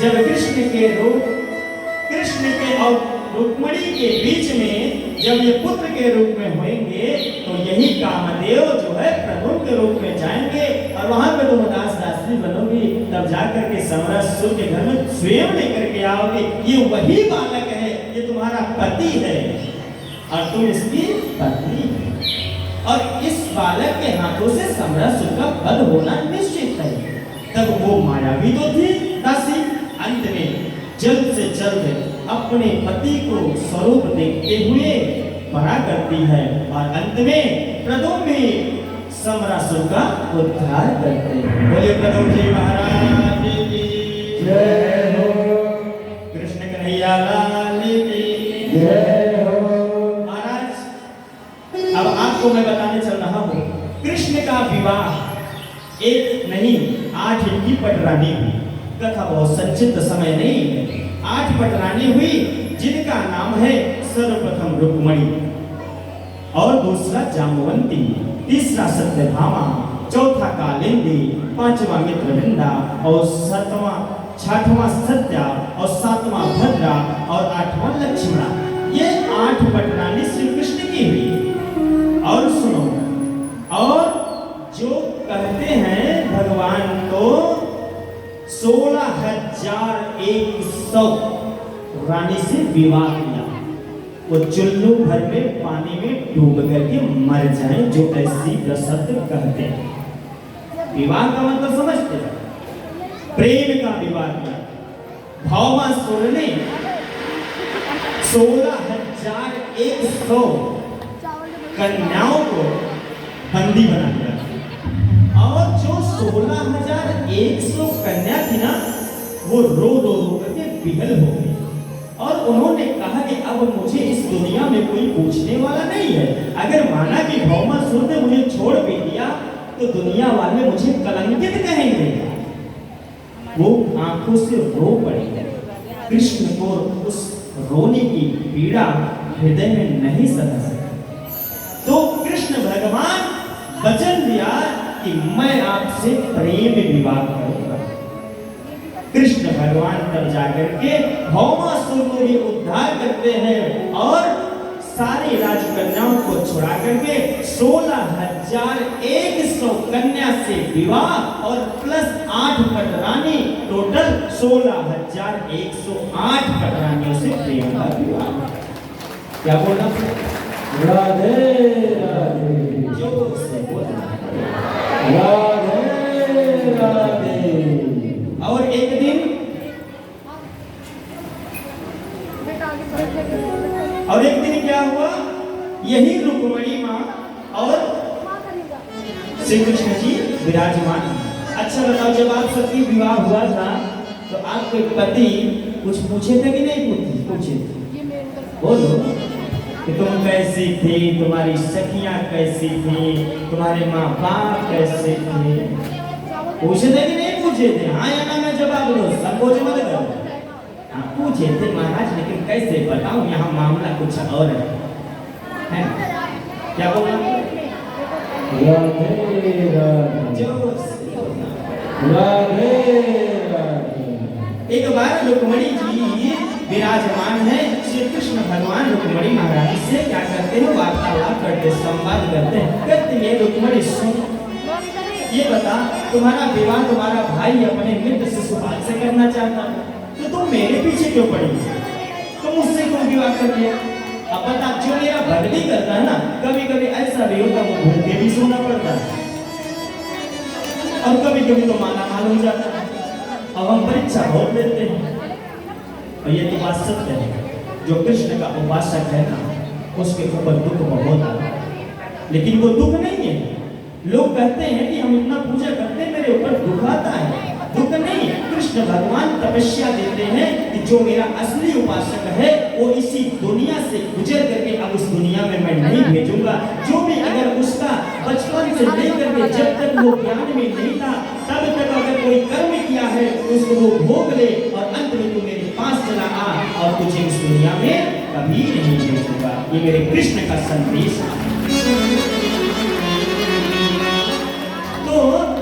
जब कृष्ण के रूप, कृष्ण के और रुक्मिणी के बीच में जब ये पुत्र के रूप में होंगे तो यही कामदेव जो है प्रद्युम्न के रूप में जाएंगे और वहां पे तुम दास दासी बनोगी। तब जाकर के समरासुर के घर में स्वयं लेकर के आओगे, ये वही बालक है, ये तुम्हारा पति है और तुम इसकी पत्नी हो। और इस बालक के हाथों से समरासुर का वध होना निश्चित है। तब वो मायावी तो थी दासी, अंत में जल्द से जल्द अपने पति को स्वरूप देखते हुए परा करती है और अंत में प्रदोम में समरासुर का उद्धार करते हैं। बोले प्रदोम जी महाराज की जय हो, कृष्ण कन्हैया लाल की जय हो। महाराज, अब आपको मैं बताने चल रहा हूँ, कृष्ण का विवाह एक नहीं 8 इनकी पटरानी हुई। कथा बहुत संक्षिप्त समय नहीं है। 8 पटरानी हुई जिनका नाम है सर्वप्रथम रुक्मणी और दूसरा जामवंती, तीसरा सत्यभामा, चौथा कालिंदी, पांचवा मित्रविंदा और सातवां छठवां सत्या और सातवां भद्रा और 8वां लक्ष्मणा। ये 8 पटरानी श्री कृष्ण की हुई। और सुनो, और जो कहते हैं भगवान को 16,100 रानी से विवाह किया, वो चुल्लू भर में पानी में डूब करके मर जाए, जो ऐसी प्रसिद्ध कहते हैं। विवाह का मतलब समझते हैं, प्रेम का विवाह किया। भौमासुर ने 16,100 कन्याओं को बंदी बना दिया और जो 16,100 कन्या थी ना, वो रो रो करके विहल हो गई और उन्होंने कहा कि अब मुझे इस दुनिया में कोई पूछने वाला नहीं है। अगर माना कि भौमासुर ने मुझे छोड़ भी दिया तो दुनिया वाले मुझे कलंकित कहेंगे। वो आंखों से रो पड़ी। कृष्ण को उस रोने की पीड़ा हृदय में नहीं सह सके, तो कृष्ण भगवान वचन दिया कि मैं आपसे प्रेम विवाह करूंगा। कृष्ण भगवान तब जाकर के भौमासुर को भी उद्धार करते हैं और सारी राजकन्याओं को छुड़ा करके 16,100 कन्या से विवाह और प्लस 8 पटरानी, टोटल 16,108 पटरानियों से प्रेम का विवाह। क्या बोला? राधे राधे, जोर से बोलना। राधे राधे। और एक दिन क्या हुआ, यही रुक्मणी माँ और श्री कृष्ण जी विराजमान। अच्छा बताओ, जब आप सबकी विवाह हुआ था तो आपके पति कुछ पूछे थे कि नहीं पूछे? बोलो कि तुम कैसी थी, तुम्हारी सखियां कैसी थी, तुम्हारे माँ बाप कैसे थे, पूछे थे कि नहीं पूछे थे? हाँ या ना में जवाब दो, संकोच मत करो। हाँ पूछे थे महाराज, लेकिन कैसे बताऊं, यहाँ मामला कुछ और है। क्या बोला? राधे राधे, राधे राधे। एक बार रुक्मणी जी विराजमान है, श्री कृष्ण भगवान रुक्मणी महारानी से क्या करते हैं, वार्तालाप करते, संवाद करते हैं। कहते हैं रुक्मणी सुन, ये बता, तुम्हारा विवाह तुम्हारा भाई अपने मित्र शिशुपाल से करना चाहता, तो तुम मेरे पीछे क्यों पड़ी? तुम मुझसे क्यों विवाह कर लिया? अब बता, जो मेरा बदली करता है ना, कभी कभी ऐसा भी होता है भूखे भी सोना पड़ता है और कभी कभी तो माला माल हो जाता है। अब हम परीक्षा बहुत देते हैं और ये तो बात सत्य है। जो कृष्ण का उपासक है ना, उसके ऊपर दुख बहुत आता है, लेकिन वो दुख नहीं है। लोग कहते हैं कि हम इतना पूजा करते हैं, मेरे ऊपर दुख आता है। दुख नहीं, कृष्ण भगवान तपस्या देते हैं कि जो मेरा असली उपासक है वो इसी दुनिया से गुजर करके अब उस दुनिया में मैं नहीं भेजूंगा। जो भी अगर उसका बचपन से लेकर के जब तक वो ज्ञान में नहीं था तब तक अगर कोई कर्म किया है उसको वो भोग ले और अंत में तू मेरे पास चला आ और तुझे इस दुनिया में कभी नहीं भेजूंगा। ये मेरे कृष्ण का संदेश है। तो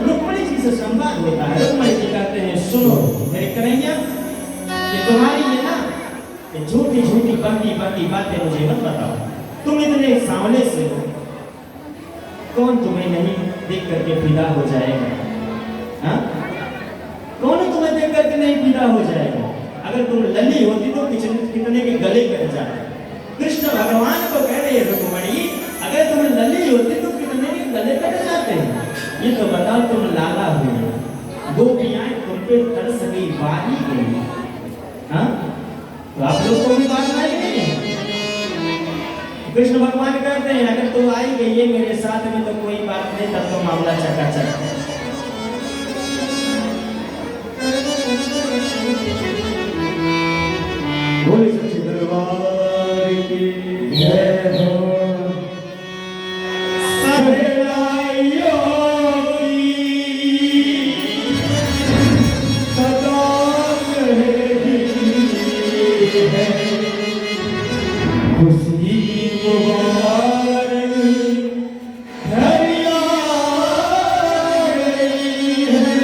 रुक्मणी जी से संवाद होता है। रुक्मणी जी कहते हैं, सुनो मेरे कन्हैया, ये तुम्हारी ये ना झूठी झूठी बहकी बातें मुझे मत बताओ। तुम इतने सांवले से हो, कौन तुम्हें नहीं देख करके फिदा हो जाएगा? हाँ, कौन तुम्हें देख करके नहीं फिदा हो जाएगा? अगर तुम लली होती तो कितने के गले कट जाते। कृष्ण भगवान को कह रहे रुक्मणी, अगर तुम लली होती तो कितने के गले कट जाते हैं। ये तो बताओ, तुम लाला हुई गोपियां तुम पे तरस गई, बारी गई। हाँ, तो आप लोग को भी बात आई नहीं है? कृष्ण भगवान कहते हैं अगर तू आई गई है मेरे साथ में तो कोई बात नहीं, तब तो मामला चकाचक है। बोले सच्चे दरबार की जय हो। सबलाइयों की सदा रहेगी है खुशी मुबारक हरिया गई है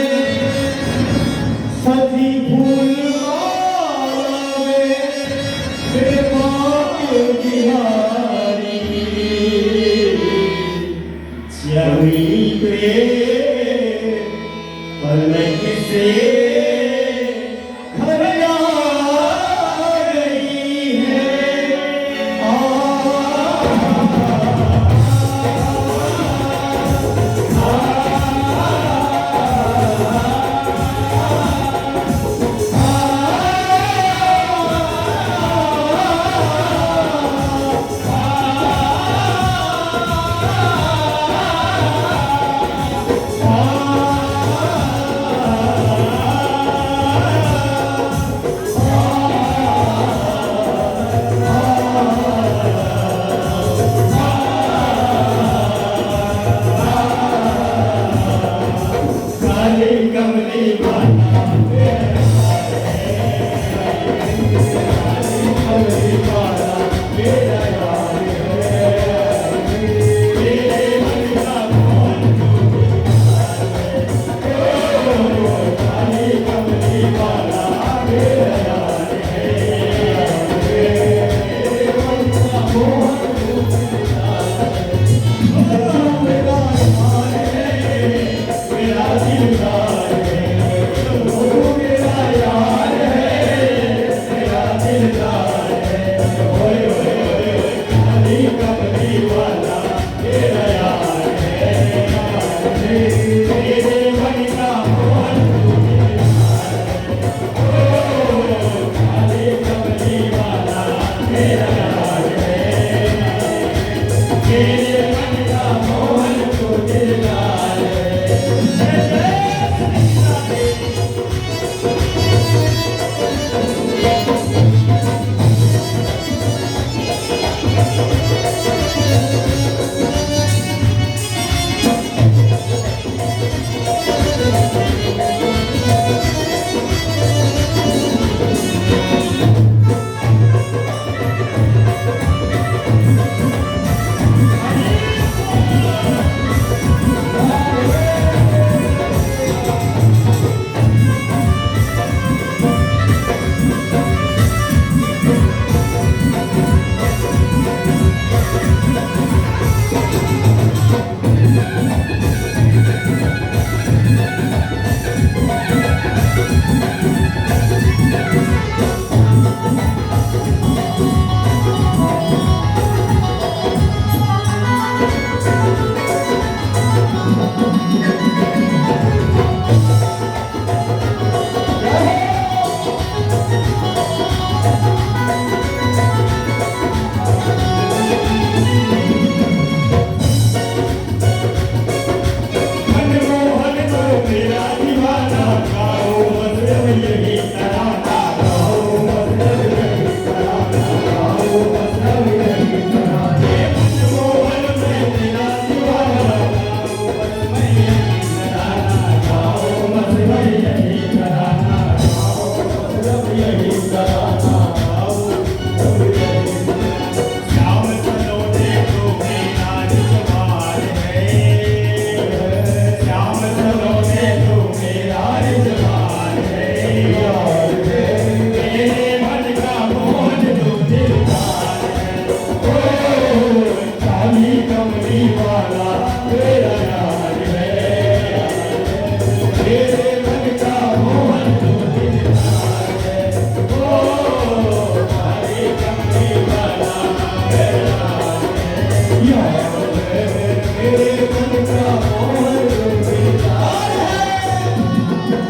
सदी फूल बिहारी जमी पे पलक से घर आ गई है काले कमले वाला कमली वाला मेरा यार मेरे मन का कौन काली कमली वाला मेरा यार मेरा दिलदार है, वो मेरा यार है मेरा दिलदार है। ओए ओए ओए ओए, काली कमली वाला मेरा यार है, मेरे मन का कौन काली कमली वाला मेरा यार है, मेरे मन का मोहन को दिलदार है। मनमोहन तो मेरा दीवाना, गाओ मतलब यही तराना, गाओ मतलब यही तराना, गाओ मतलब यही तराना। मनमोहन मैं तेरा दीवाना, गाओ मतलब यही तराना, गाओ मतलब यही तराना, गाओ मतलब यही तराना, गाओ मतलब यही तराना। श्याम सलोने को मेरा जवान है, श्याम सलोने को मेरा जवान है, मेरे मन का मोहन तो दिलदार है। ओ काली कमली वाला मेरा यार है, मेरे मन का मोहन तो दिलदार है। ओ काली कमली वाला मेरा यार है, मेरे मन का मोहन तो दिलदार है।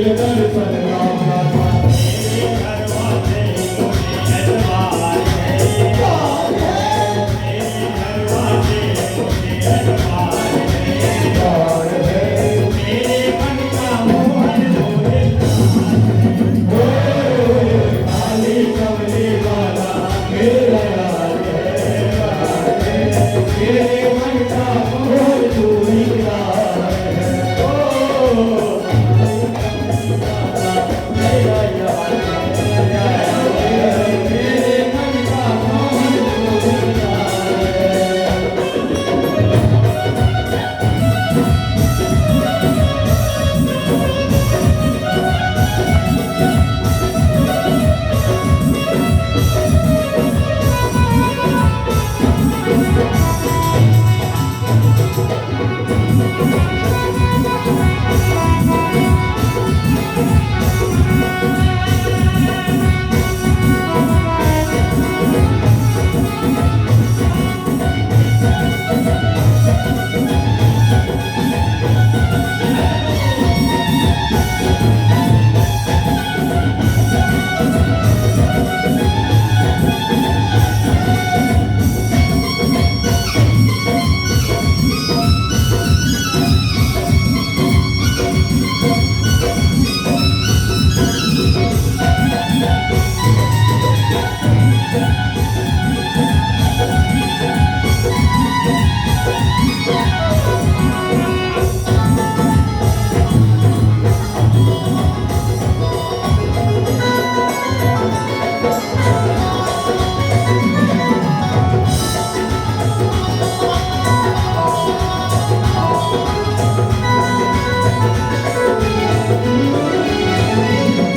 दिल दर्शन मांगा था मेरे घर वाले मुझे एतबार है प्यार है मेरे घर वाले मुझे एतबार है प्यार है मेरे मन का मोहन मुझे काली कमली वाला मेरा यार है मेरे मन का मोर तू ही यार है ओ मेरा यार है मेरे मन का मोर तू ही यार है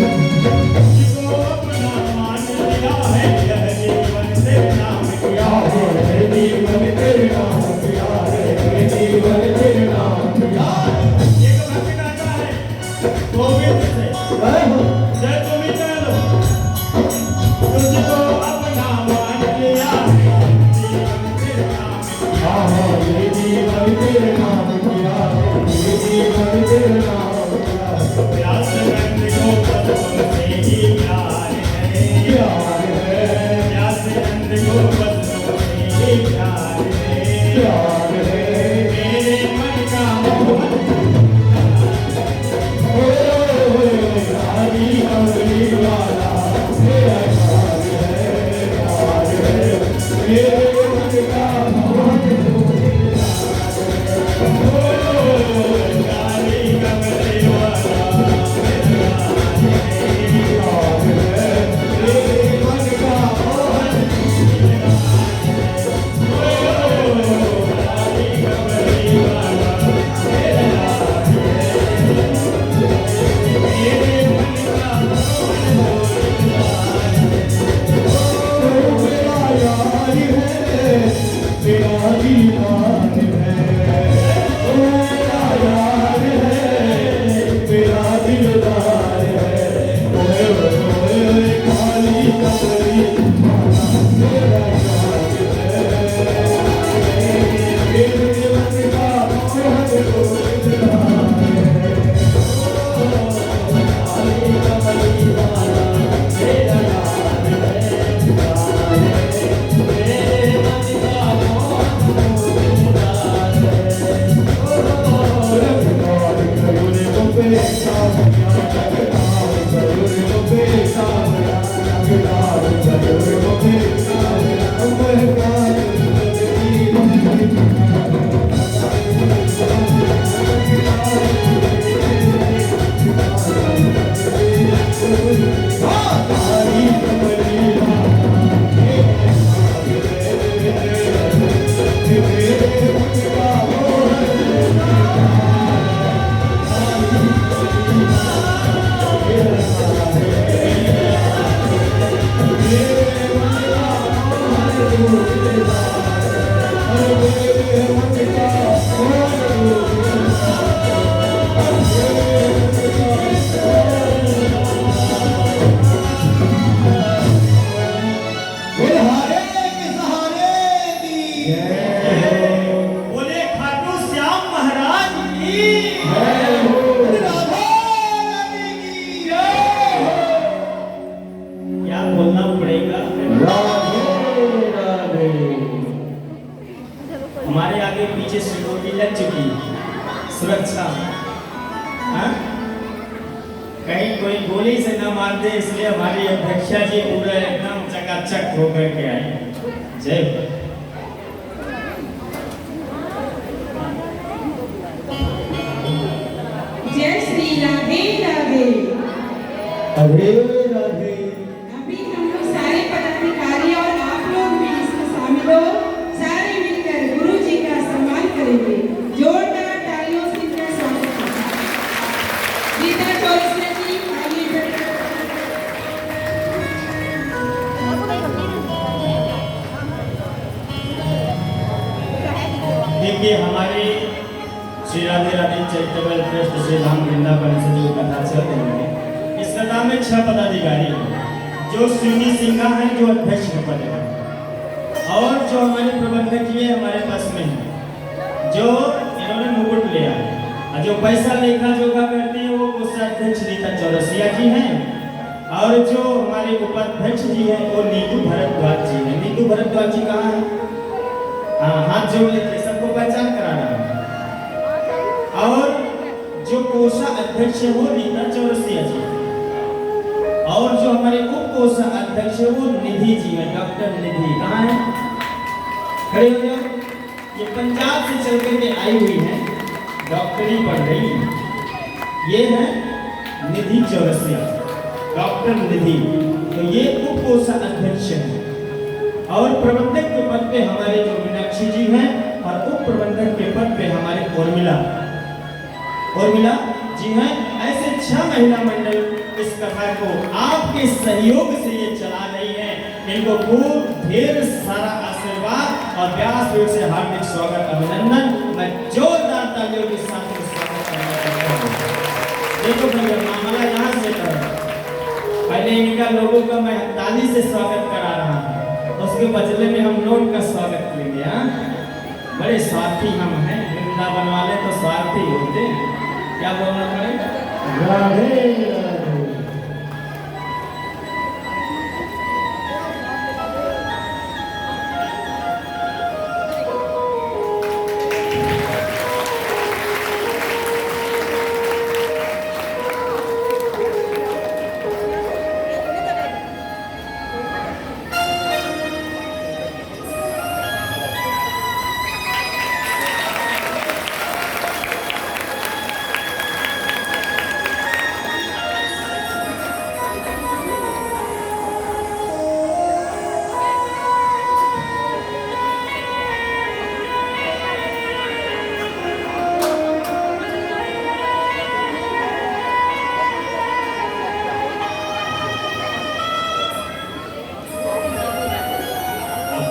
जिसको अपना मान लिया है यह जीवन तेरे नाम किया है मेरे जीवन तेरे नाम किया है मेरे जीवन तेरे नाम किया है एक भक्त गाता है गोविंद से जय तुम्हें चलो तुझको अपना मान लिया है जीवन तेरे नाम किया मेरे जीवन तेरे नाम किया है मेरे जीवन तेरे नाम किया है प्यास बंद को बस तुमसे ही प्यार है प्यार है प्यास बंद को बस तुमसे ही प्यार है प्यार है मेरे मन का मोहन ओए काली कहीं कोई गोली से न मार दे, इसलिए हमारी अध्यक्षा जी पूरा एकदम चकाचक होकर के आए। जय भगवान। जय श्री राधे राधे। राधे राधे। अभी हम लोग सारे पदाधिकारी और आप लोग भी इसमें शामिल हो, सारे मिलकर गुरु जी का सम्मान करेंगे। जोरदार तालियों से इनका स्वागत करें। गीता चौरसिया जी आइए बेटा। देखिए, हमारे श्री राधे राधे चैरिटेबल ट्रस्ट श्री धाम वृंदावन से जो कथा चल रही है, इस कथा में 6 पदाधिकारी हैं, जो श्रीनी सिंघा हैं जो अध्यक्ष के पद हैं, और जो हमारे प्रबंधक जी हमारे पास में हैं, जो इन्होंने मुकुट लिया है, और जो पैसा लेखा जोखा करते हैं वो कोषाध्यक्ष रीता चौरसिया जी हैं, और जो हमारे उपाध्यक्ष जी हैं वो नीतू भरद्वाज जी हैं। नीतू भरद्वाज जी कहाँ हैं? हाँ, हाथ जोड़ लेते, सबको पहचान कराना है। और जो कोषा अध्यक्ष है वो रीता चौरसिया जी, और जो हमारे उप कोषा अध्यक्ष है वो निधि जी है, डॉक्टर निधि। कहाँ है? खड़े हो जाओ। ये पंजाब से चल करके आई हुई है, डॉक्टरी पढ़ रही है। ये है निधि चौरसिया, डॉक्टर निधि। तो ये उप कोषा अध्यक्ष है, और प्रबंधक के पद पे हमारे जो मीनाक्षी जी हैं, और उप प्रबंधक के पद पे हमारे उर्मिला जी हैं। ऐसे 6 महिला मंडल इस कथा को आपके सहयोग से ये चला रही है। इनको खूब ढेर सारा आशीर्वाद और व्यास योग से हार्दिक स्वागत, अभिनंदन। मैं जोरदार तालियों के साथ स्वागत करना चाहता हूँ। देखो भैया, मामला यहाँ से है। पहले इनका लोगों का मैं ताली से स्वागत करा रहा हूँ, उसके बदले में हम लोग का स्वागत करेंगे। हाँ, बड़े स्वार्थी हम हैं, वृंदावन वाले तो स्वार्थी होते हैं। क्या बोलना पड़ेगा? राधे राधे।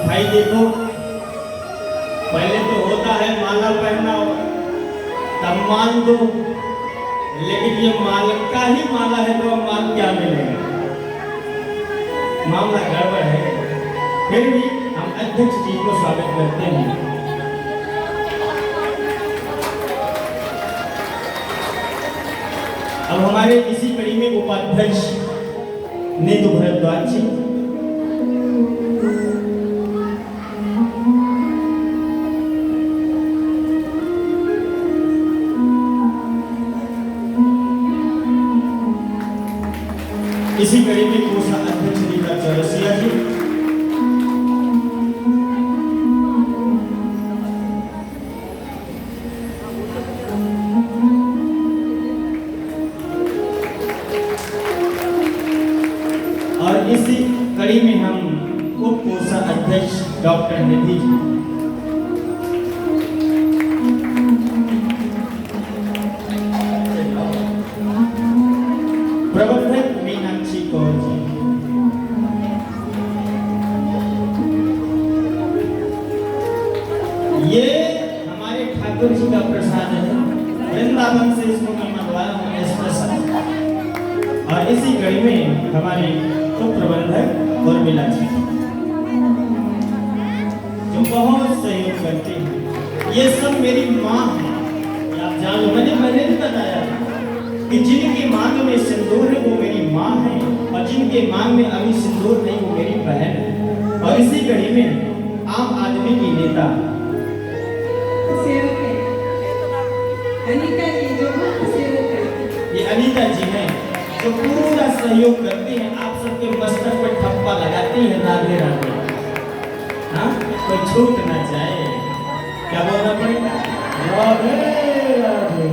भाई देखो, पहले तो होता है माला पहना तब मान दो, लेकिन ये मालक का ही माला है तो अब मान क्या मिलेगा? मामला गड़बड़ है। फिर भी हम अध्यक्ष जी को स्वागत करते हैं। अब हमारे इसी कड़ी में उपाध्यक्ष नीतू भरद्वाज जी, इसी कड़ी में कोषा अध्यक्ष रीता चौरसिया जी, और इसी कड़ी में हम उप कोषा अध्यक्ष डॉक्टर निधि जी। प्रबंधक मीनाक्षी कौर जी, ये हमारे ठाकुर जी का प्रसाद है, वृंदावन से इसको मैं मंगवाया हूँ स्पेशल। और इसी कड़ी में हमारे उप प्रबंधक उर्मिला जी, जो बहुत सहयोग करते हैं। ये सब मेरी माँ है, आप जानो, मैंने पहले भी बताया कि जिनकी मांग में सिंदूर है वो मेरी माँ है, और जिनके मांग में अभी सिंदूर नहीं वो मेरी बहन है। और इसी कड़ी में आम आदमी की नेता सेवक है अनीता जी, जो सेवक है। ये अनीता जी हैं, जो पूरा सहयोग करती हैं, आप सबके मस्तक पर ठप्पा लगाती हैं राधे राधे। हाँ, कोई छूट ना जाए। क्या बोलना पड़ेगा? राधे राधे।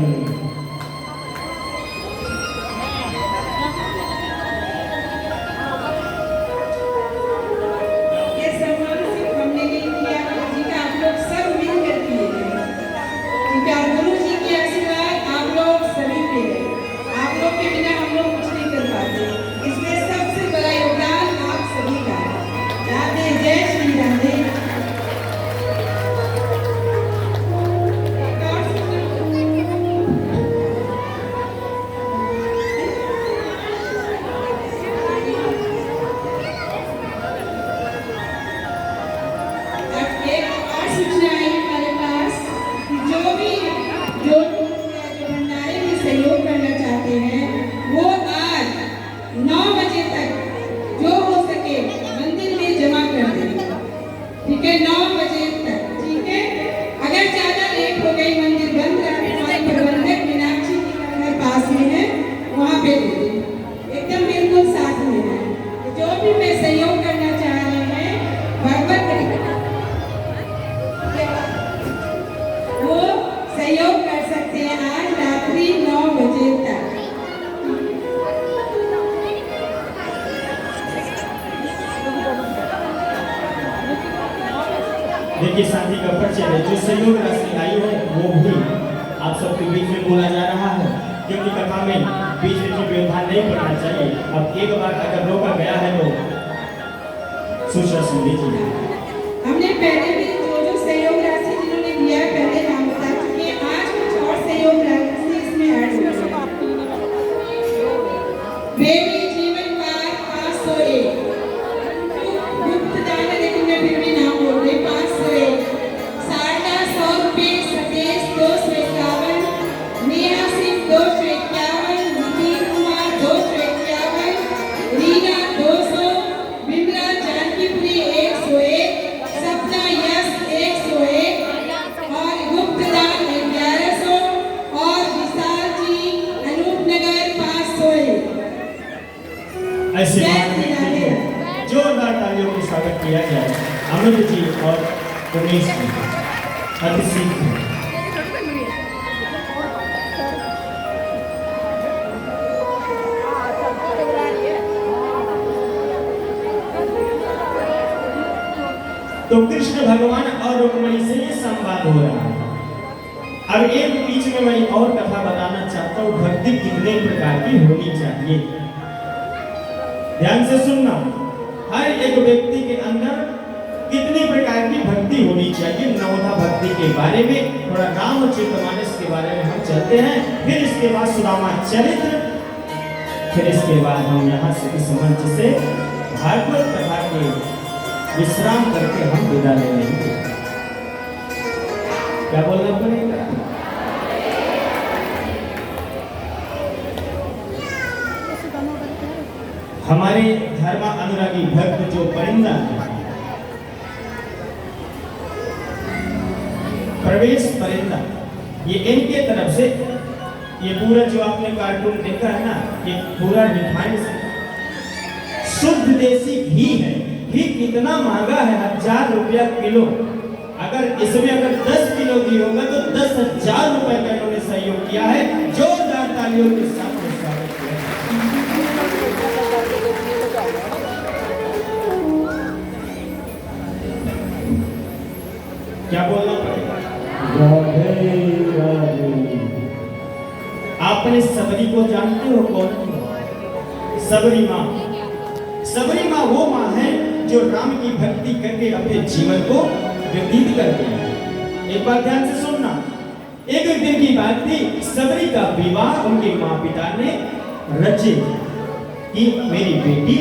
ये सम्मान सिर्फ हमने नहीं किया, जी का आप लोग सब मिलकर किए हैं। क्योंकि गुरु जी की आशीर्वाद आप लोग सभी पे है। आप लोग के बिना हम लोग कुछ नहीं कर पाते, इसलिए सबसे बड़ा योगदान आप सभी का है। राधे, जय श्री राधे। एक और अब एक और सूचना आई हमारे पास कि जो भंडारे में सहयोग करना चाहते हैं वो आज 9 बजे तक जो हो सके मंदिर में जमा कर दें। ठीक है, 9 बजे तक। ठीक है, अगर ज्यादा लेट हो गई, मंदिर बंद रहा, हमारे प्रबंधक मीनाक्षी जी का घर पास में है, वहाँ पे दे दें, एकदम बिल्कुल साथ में है। जो भी मैं सहयोग करना चाह रहे हैं भगवत वो सहयोग कर सकते हैं आज रात्रि 9 बजे तक। देखिए साथी का परिचय है, जो सहयोग राशि आई है वो भी आप सबके बीच में बोला जा रहा है, क्योंकि कथा में बीच में व्यवधान नहीं करना चाहिए। अब एक बार अगर रोका गया है तो सूचना सुन लीजिए। हमने पहले भी जो सहयोग राशि जिन्होंने दिया पहले नाम बता चुके हैं, आज कुछ और सहयोग राशि इसमें ऐड हो गई। बेबी जीवन पार 501, गुप्त दान है, लेकिन मैं फिर भी नाम बोल रही, 501, शारदा 100 रुपये, सतेश 251, नेहा सिंह 251, नितिन कुमार 251, रीना 200, बिमला जानकीपुरी 101, सपना यश 101 और गुप्त दान 1100 और विशाल जी अनूपनगर 501। ऐसे जय महान श्री व्यक्ति राधे। को जोरदार तालियों के स्वागत किया जाए। अमित जी और उमेश जी अति शीघ्र। तो कृष्ण भगवान और रुक्मिणी से ये संवाद हो रहा है। अब एक बीच में मैं और कथा बताना चाहता हूँ, भक्ति कितने प्रकार की होनी चाहिए। ध्यान से सुनना, हर एक व्यक्ति के अंदर कितनी प्रकार की भक्ति होनी चाहिए। नवधा भक्ति के बारे में, थोड़ा रामचरितमानस के बारे में हम चलते हैं, फिर इसके बाद सुदामा चरित्र, फिर इसके बाद हम यहाँ से इस मंच से भागवत कथा के विश्राम करके हम विदा ले लेंगे। क्या बोलना पड़ेगा? हमारे धर्म अनुरागी भक्त जो परिंदा है, प्रवेश परिंदा, ये इनके तरफ से ये पूरा जो आपने कार्टून देखा है ना, ये पूरा रिफाइंड शुद्ध देसी घी है। घी कितना महंगा है, 1000 रुपया किलो। अगर इसमें अगर 10 किलो घी होगा तो 10,000 रुपए का इन्होंने सहयोग किया है। जोरदार तालियों के साथ स्वागत किया। क्या बोलना पड़ेगा? राधे राधे। आपने सबरी को जानते हो कौन? सबरी माँ। सबरी माँ वो माँ है जो राम की भक्ति करके अपने जीवन को व्यतीत करती है। एक बात ध्यान से सुनना, एक दिन की बात थी, सबरी का विवाह उनके माँ पिता ने रचे कि मेरी बेटी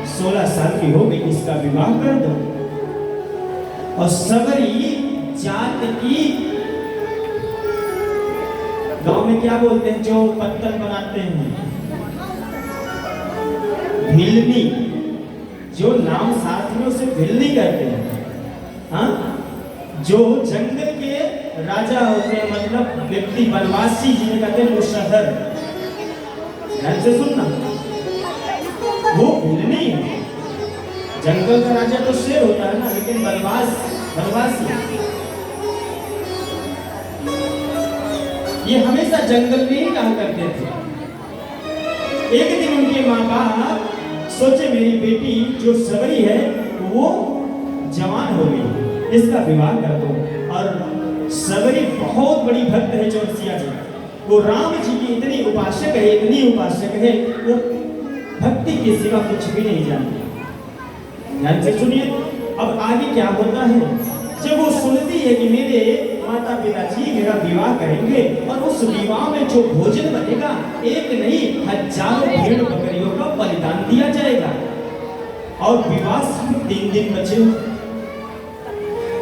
16 साल की हो गई, इसका विवाह कर दो। और सबरी जात की, गांव में क्या बोलते हैं जो पत्तल बनाते हैं, भिलनी, जो नाम साथ में उसे भिलनी कहते हैं। हाँ, जो जंगल के राजा होते हैं, मतलब व्यक्ति बनवासी जिन्हें कहते हैं मुशहर। ध्यान से सुनना, जंगल का राजा तो शेर होता है ना, लेकिन बनवासी ये हमेशा जंगल में ही रहा करते थे। एक दिन उनके माँ बाप सोचे मेरी बेटी जो सबरी है वो जवान हो गई, इसका विवाह कर दो। और सबरी बहुत बड़ी भक्त है चौरसिया जी, वो राम जी की इतनी उपासक है, इतनी उपासक है, वो भक्ति के सिवा कुछ भी नहीं जानती। ध्यान से सुनिए, अब आगे क्या होता है। जब वो सुनती है कि मेरे माता पिता जी मेरा विवाह करेंगे और उस विवाह में जो भोजन बनेगा एक नहीं हजारों भेड़ बकरियों का बलिदान दिया जाएगा, और विवाह सिर्फ 3 दिन बचे।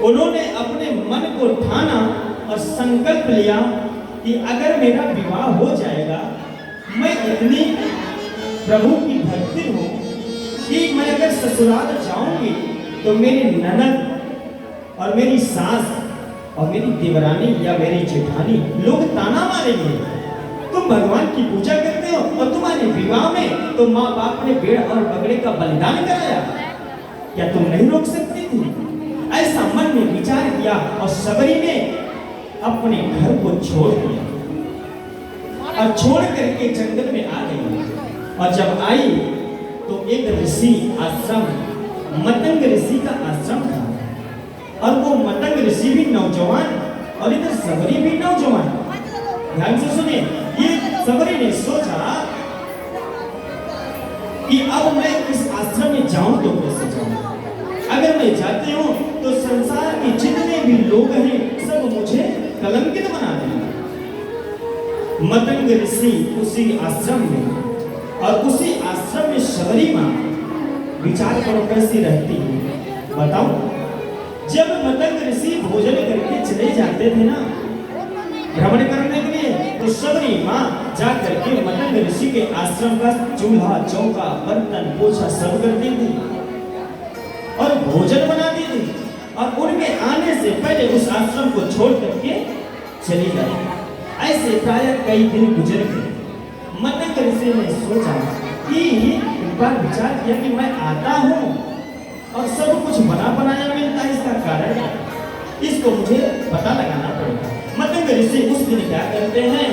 उन्होंने अपने मन को ठाना और संकल्प लिया कि अगर मेरा विवाह हो जाएगा, मैं इतनी प्रभु की भक्ति हूँ कि मैं अगर ससुराल जाऊंगी तो मेरी ननद और मेरी सास और मेरी देवरानी या मेरी जेठानी लोग ताना मारेंगे, तुम भगवान की पूजा करते हो और तुम्हारे विवाह में तो माँ बाप ने भेड़ और बकरे का बलिदान कराया, क्या तुम नहीं रोक सकती थी? ऐसा मन में विचार किया और सबरी ने अपने घर को छोड़ दिया और छोड़ करके जंगल में आ गई। और जब आई तो एक ऋषि आश्रम, मतंग ऋषि का आश्रम था, और वो मतंग ऋषि भी नौजवान और इधर सबरी भी नौजवान। ध्यान से सुने, ये सबरी ने सोचा कि अब मैं इस आश्रम में जाऊं तो कैसे जाऊं? अगर मैं जाती हूं तो संसार के जितने भी लोग हैं सब मुझे कलंकित बना देंगे। मतंग ऋषि उसी आश्रम में, और उसी आश्रम में सबरी मां, विचार करो कैसी रहती है बताओ। जब मतंग ऋषि भोजन करके चले जाते थे ना भ्रमण करने के लिए, तो सबरी मां जा करके मतंग ऋषि के आश्रम का चूल्हा चौका बर्तन पोछा सब करती थी और भोजन बनाती थी, और उनके आने से पहले उस आश्रम को छोड़ करके चली जाती। ऐसे प्राय कई दिन गुजर गए। मतंग ऋषि ने सोचा कि एक बार विचार किया कि मैं आता हूँ और सब कुछ बना बनाया मिलता है, इसका कारण है, इसको मुझे पता लगाना पड़ेगा। मतंग ऋषि उस दिन क्या करते हैं,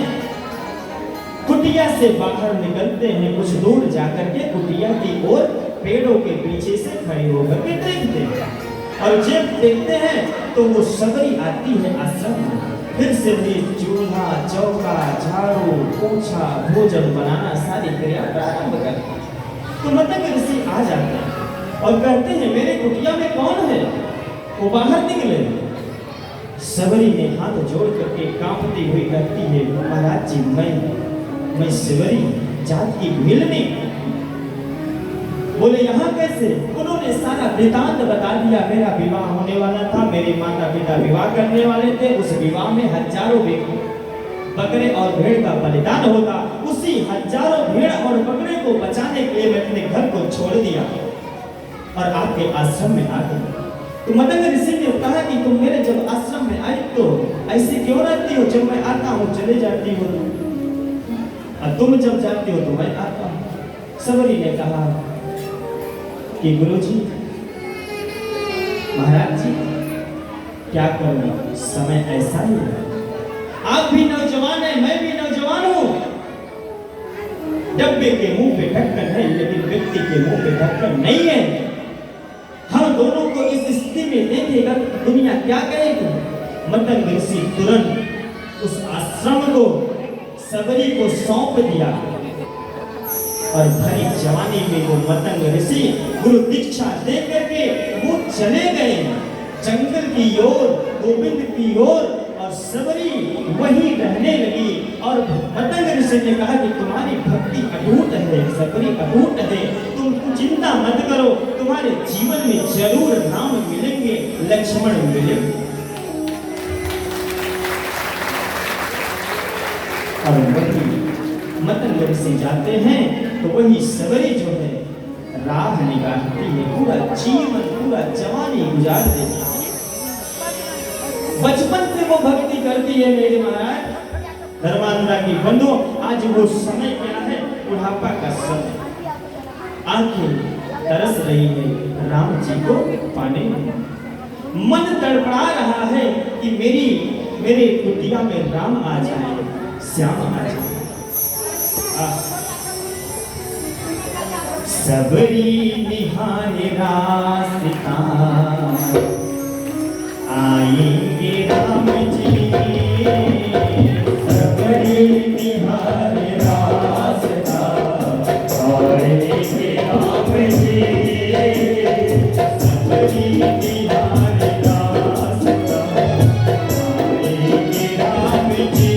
कुटिया से बाहर निकलते हैं, कुछ दूर जाकर के कुटिया की ओर पेड़ों के पीछे से खड़े होकर के देखते हैं, और जब देखते हैं तो वो सबरी आती है आश्रम में। फिर से भी चूल्हा चौका झाड़ू पोछा भोजन बनाना सारी क्रिया प्रारंभ करते हैं। तो मतंग ऋषि आ जाते हैं और कहते हैं मेरे कुटिया में कौन है? वो बाहर निकले। सबरी ने हाथ जोड़ करके कांपती हुई कहती है महाराज जी मैं सबरी जात की भिलनी। बोले यहाँ कैसे? उन्होंने सारा वृतांत बता दिया। मेरा विवाह होने वाला था, मेरे माता पिता विवाह करने वाले थे, उस विवाह में हजारों बकरे और भेड़ का बलिदान होगा। उसी हजारों भेड़ और बकरे को बचाने के लिए मैं अपने घर को छोड़ दिया और आपके आश्रम में आ गई। तो मतंग ऋषि ने कहा कि तुम मेरे जब आश्रम में आई तो ऐसे क्यों रहती हो? जब मैं आता हूँ चले जाती हो, और तुम जब जाती हो तो मैं आता हूँ। सबरी ने कहा कि गुरुजी महाराज जी क्या करूं, समय ऐसा ही है। आप भी नौजवान हैं, मैं भी नौजवान हूं। डब्बे के मुंह पे ढक्कन है, लेकिन व्यक्ति के मुंह पे ढक्कन नहीं है। हम दोनों को इस स्थिति में देखेगा तो दुनिया क्या कहेगी? मतंग ऋषि तुरंत उस आश्रम को सबरी को सौंप दिया, और भरी जवानी में वो मतंग ऋषि गुरु दीक्षा दे करके वो चले गए जंगल की ओर, गोविंद की ओर, और सबरी वहीं रहने लगी। और मतंग ऋषि ने कहा कि तुम्हारी भक्ति अटूट है, सबरी अटूट है, तुम चिंता मत करो, तुम्हारे जीवन में जरूर राम मिलेंगे, लक्ष्मण मिलेंगे। और वही मतंग ऋषि जाते हैं तो वही सबरी जो है राह निकालती है, पूरा जीवन पूरा जवानी गुजार देती है। बचपन से वो भक्ति करती है मेरे महाराज धर्मांधा की बंधु। आज वो समय क्या है? बुढ़ापा का समय, आंखें तरस रही है, राम जी को पाने। मन तड़पड़ा रहा है कि मेरे कुटिया में राम आ जाए, श्याम आ जाए। सबरी निहारे रास्ता आएंगे राम जी, सबरी निहारे रास्ता आएंगे राम जी, सबरी निहारे रास्ता आएंगे राम जी,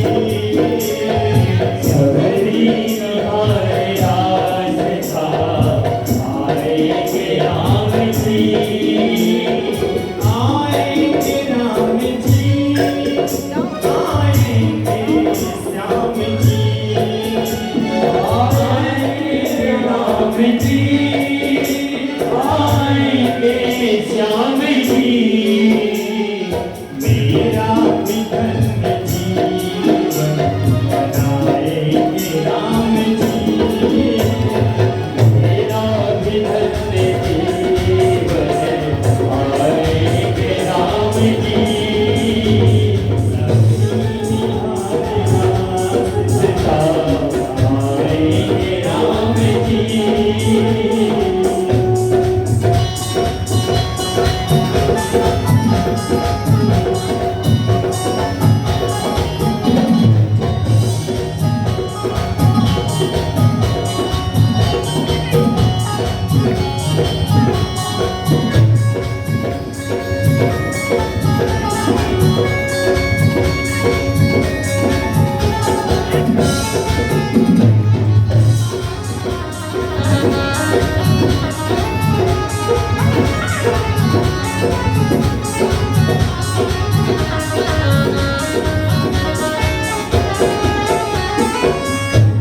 सबरी निहारे रास्ता आएंगे राम जी, आएंगे राम जी, आएंगे श्याम जी, आएंगे राम जी, आएंगे श्याम जी, मेरा विधन जीवन बनाएंगे राम जी, मेरा विधन जीवन आएंगे राम जी, आएंगे राम जी।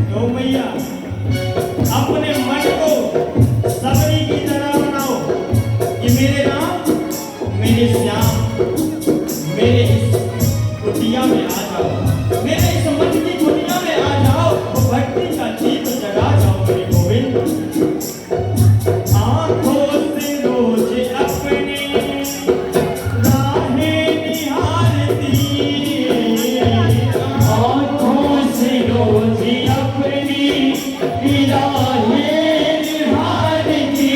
तो मैया अपने मन को सबरी की तरह बनाओ कि मेरे राम, मेरे श्याम, मेरे इस कुटिया में आ जाओ, मेरे इस मन की कुटिया में आ जाओ, और भक्ति का दीप जगा जाओ मेरे गोविंद। आंखों से रोज अपने राहें निहारती, आंखों से रोज अपनी राहें निहारती,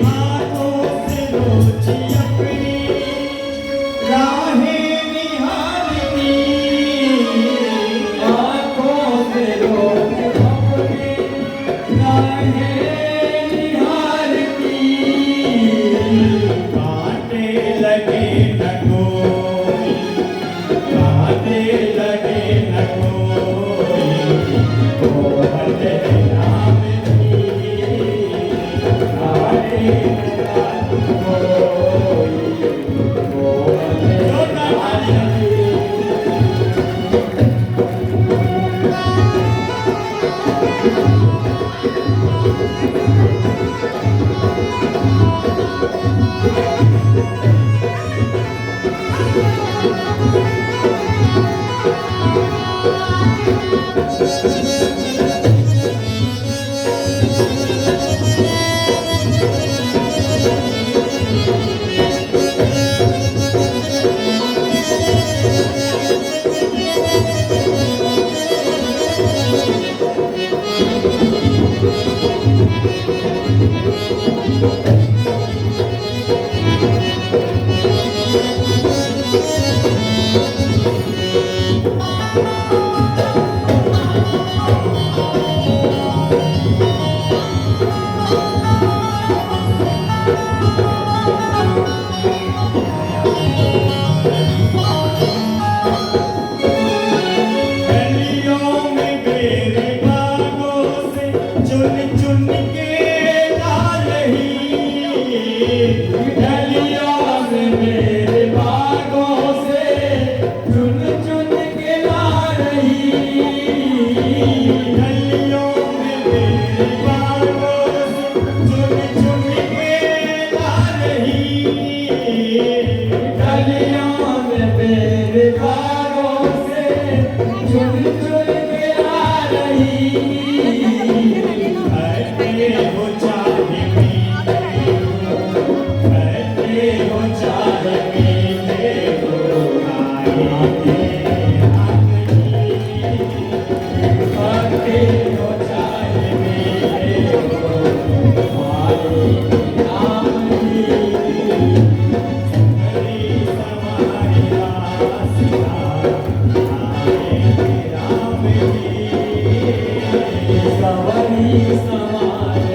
आंखों से रोज अपनी राहें निहारती, आंखों से रोज अपनी राहें निहारती, कांटे लगे न कोई, कांटे लगे न कोई, कोमल राम जी, कांटे लगे न कोई, कोमल राम जी। हरि समाना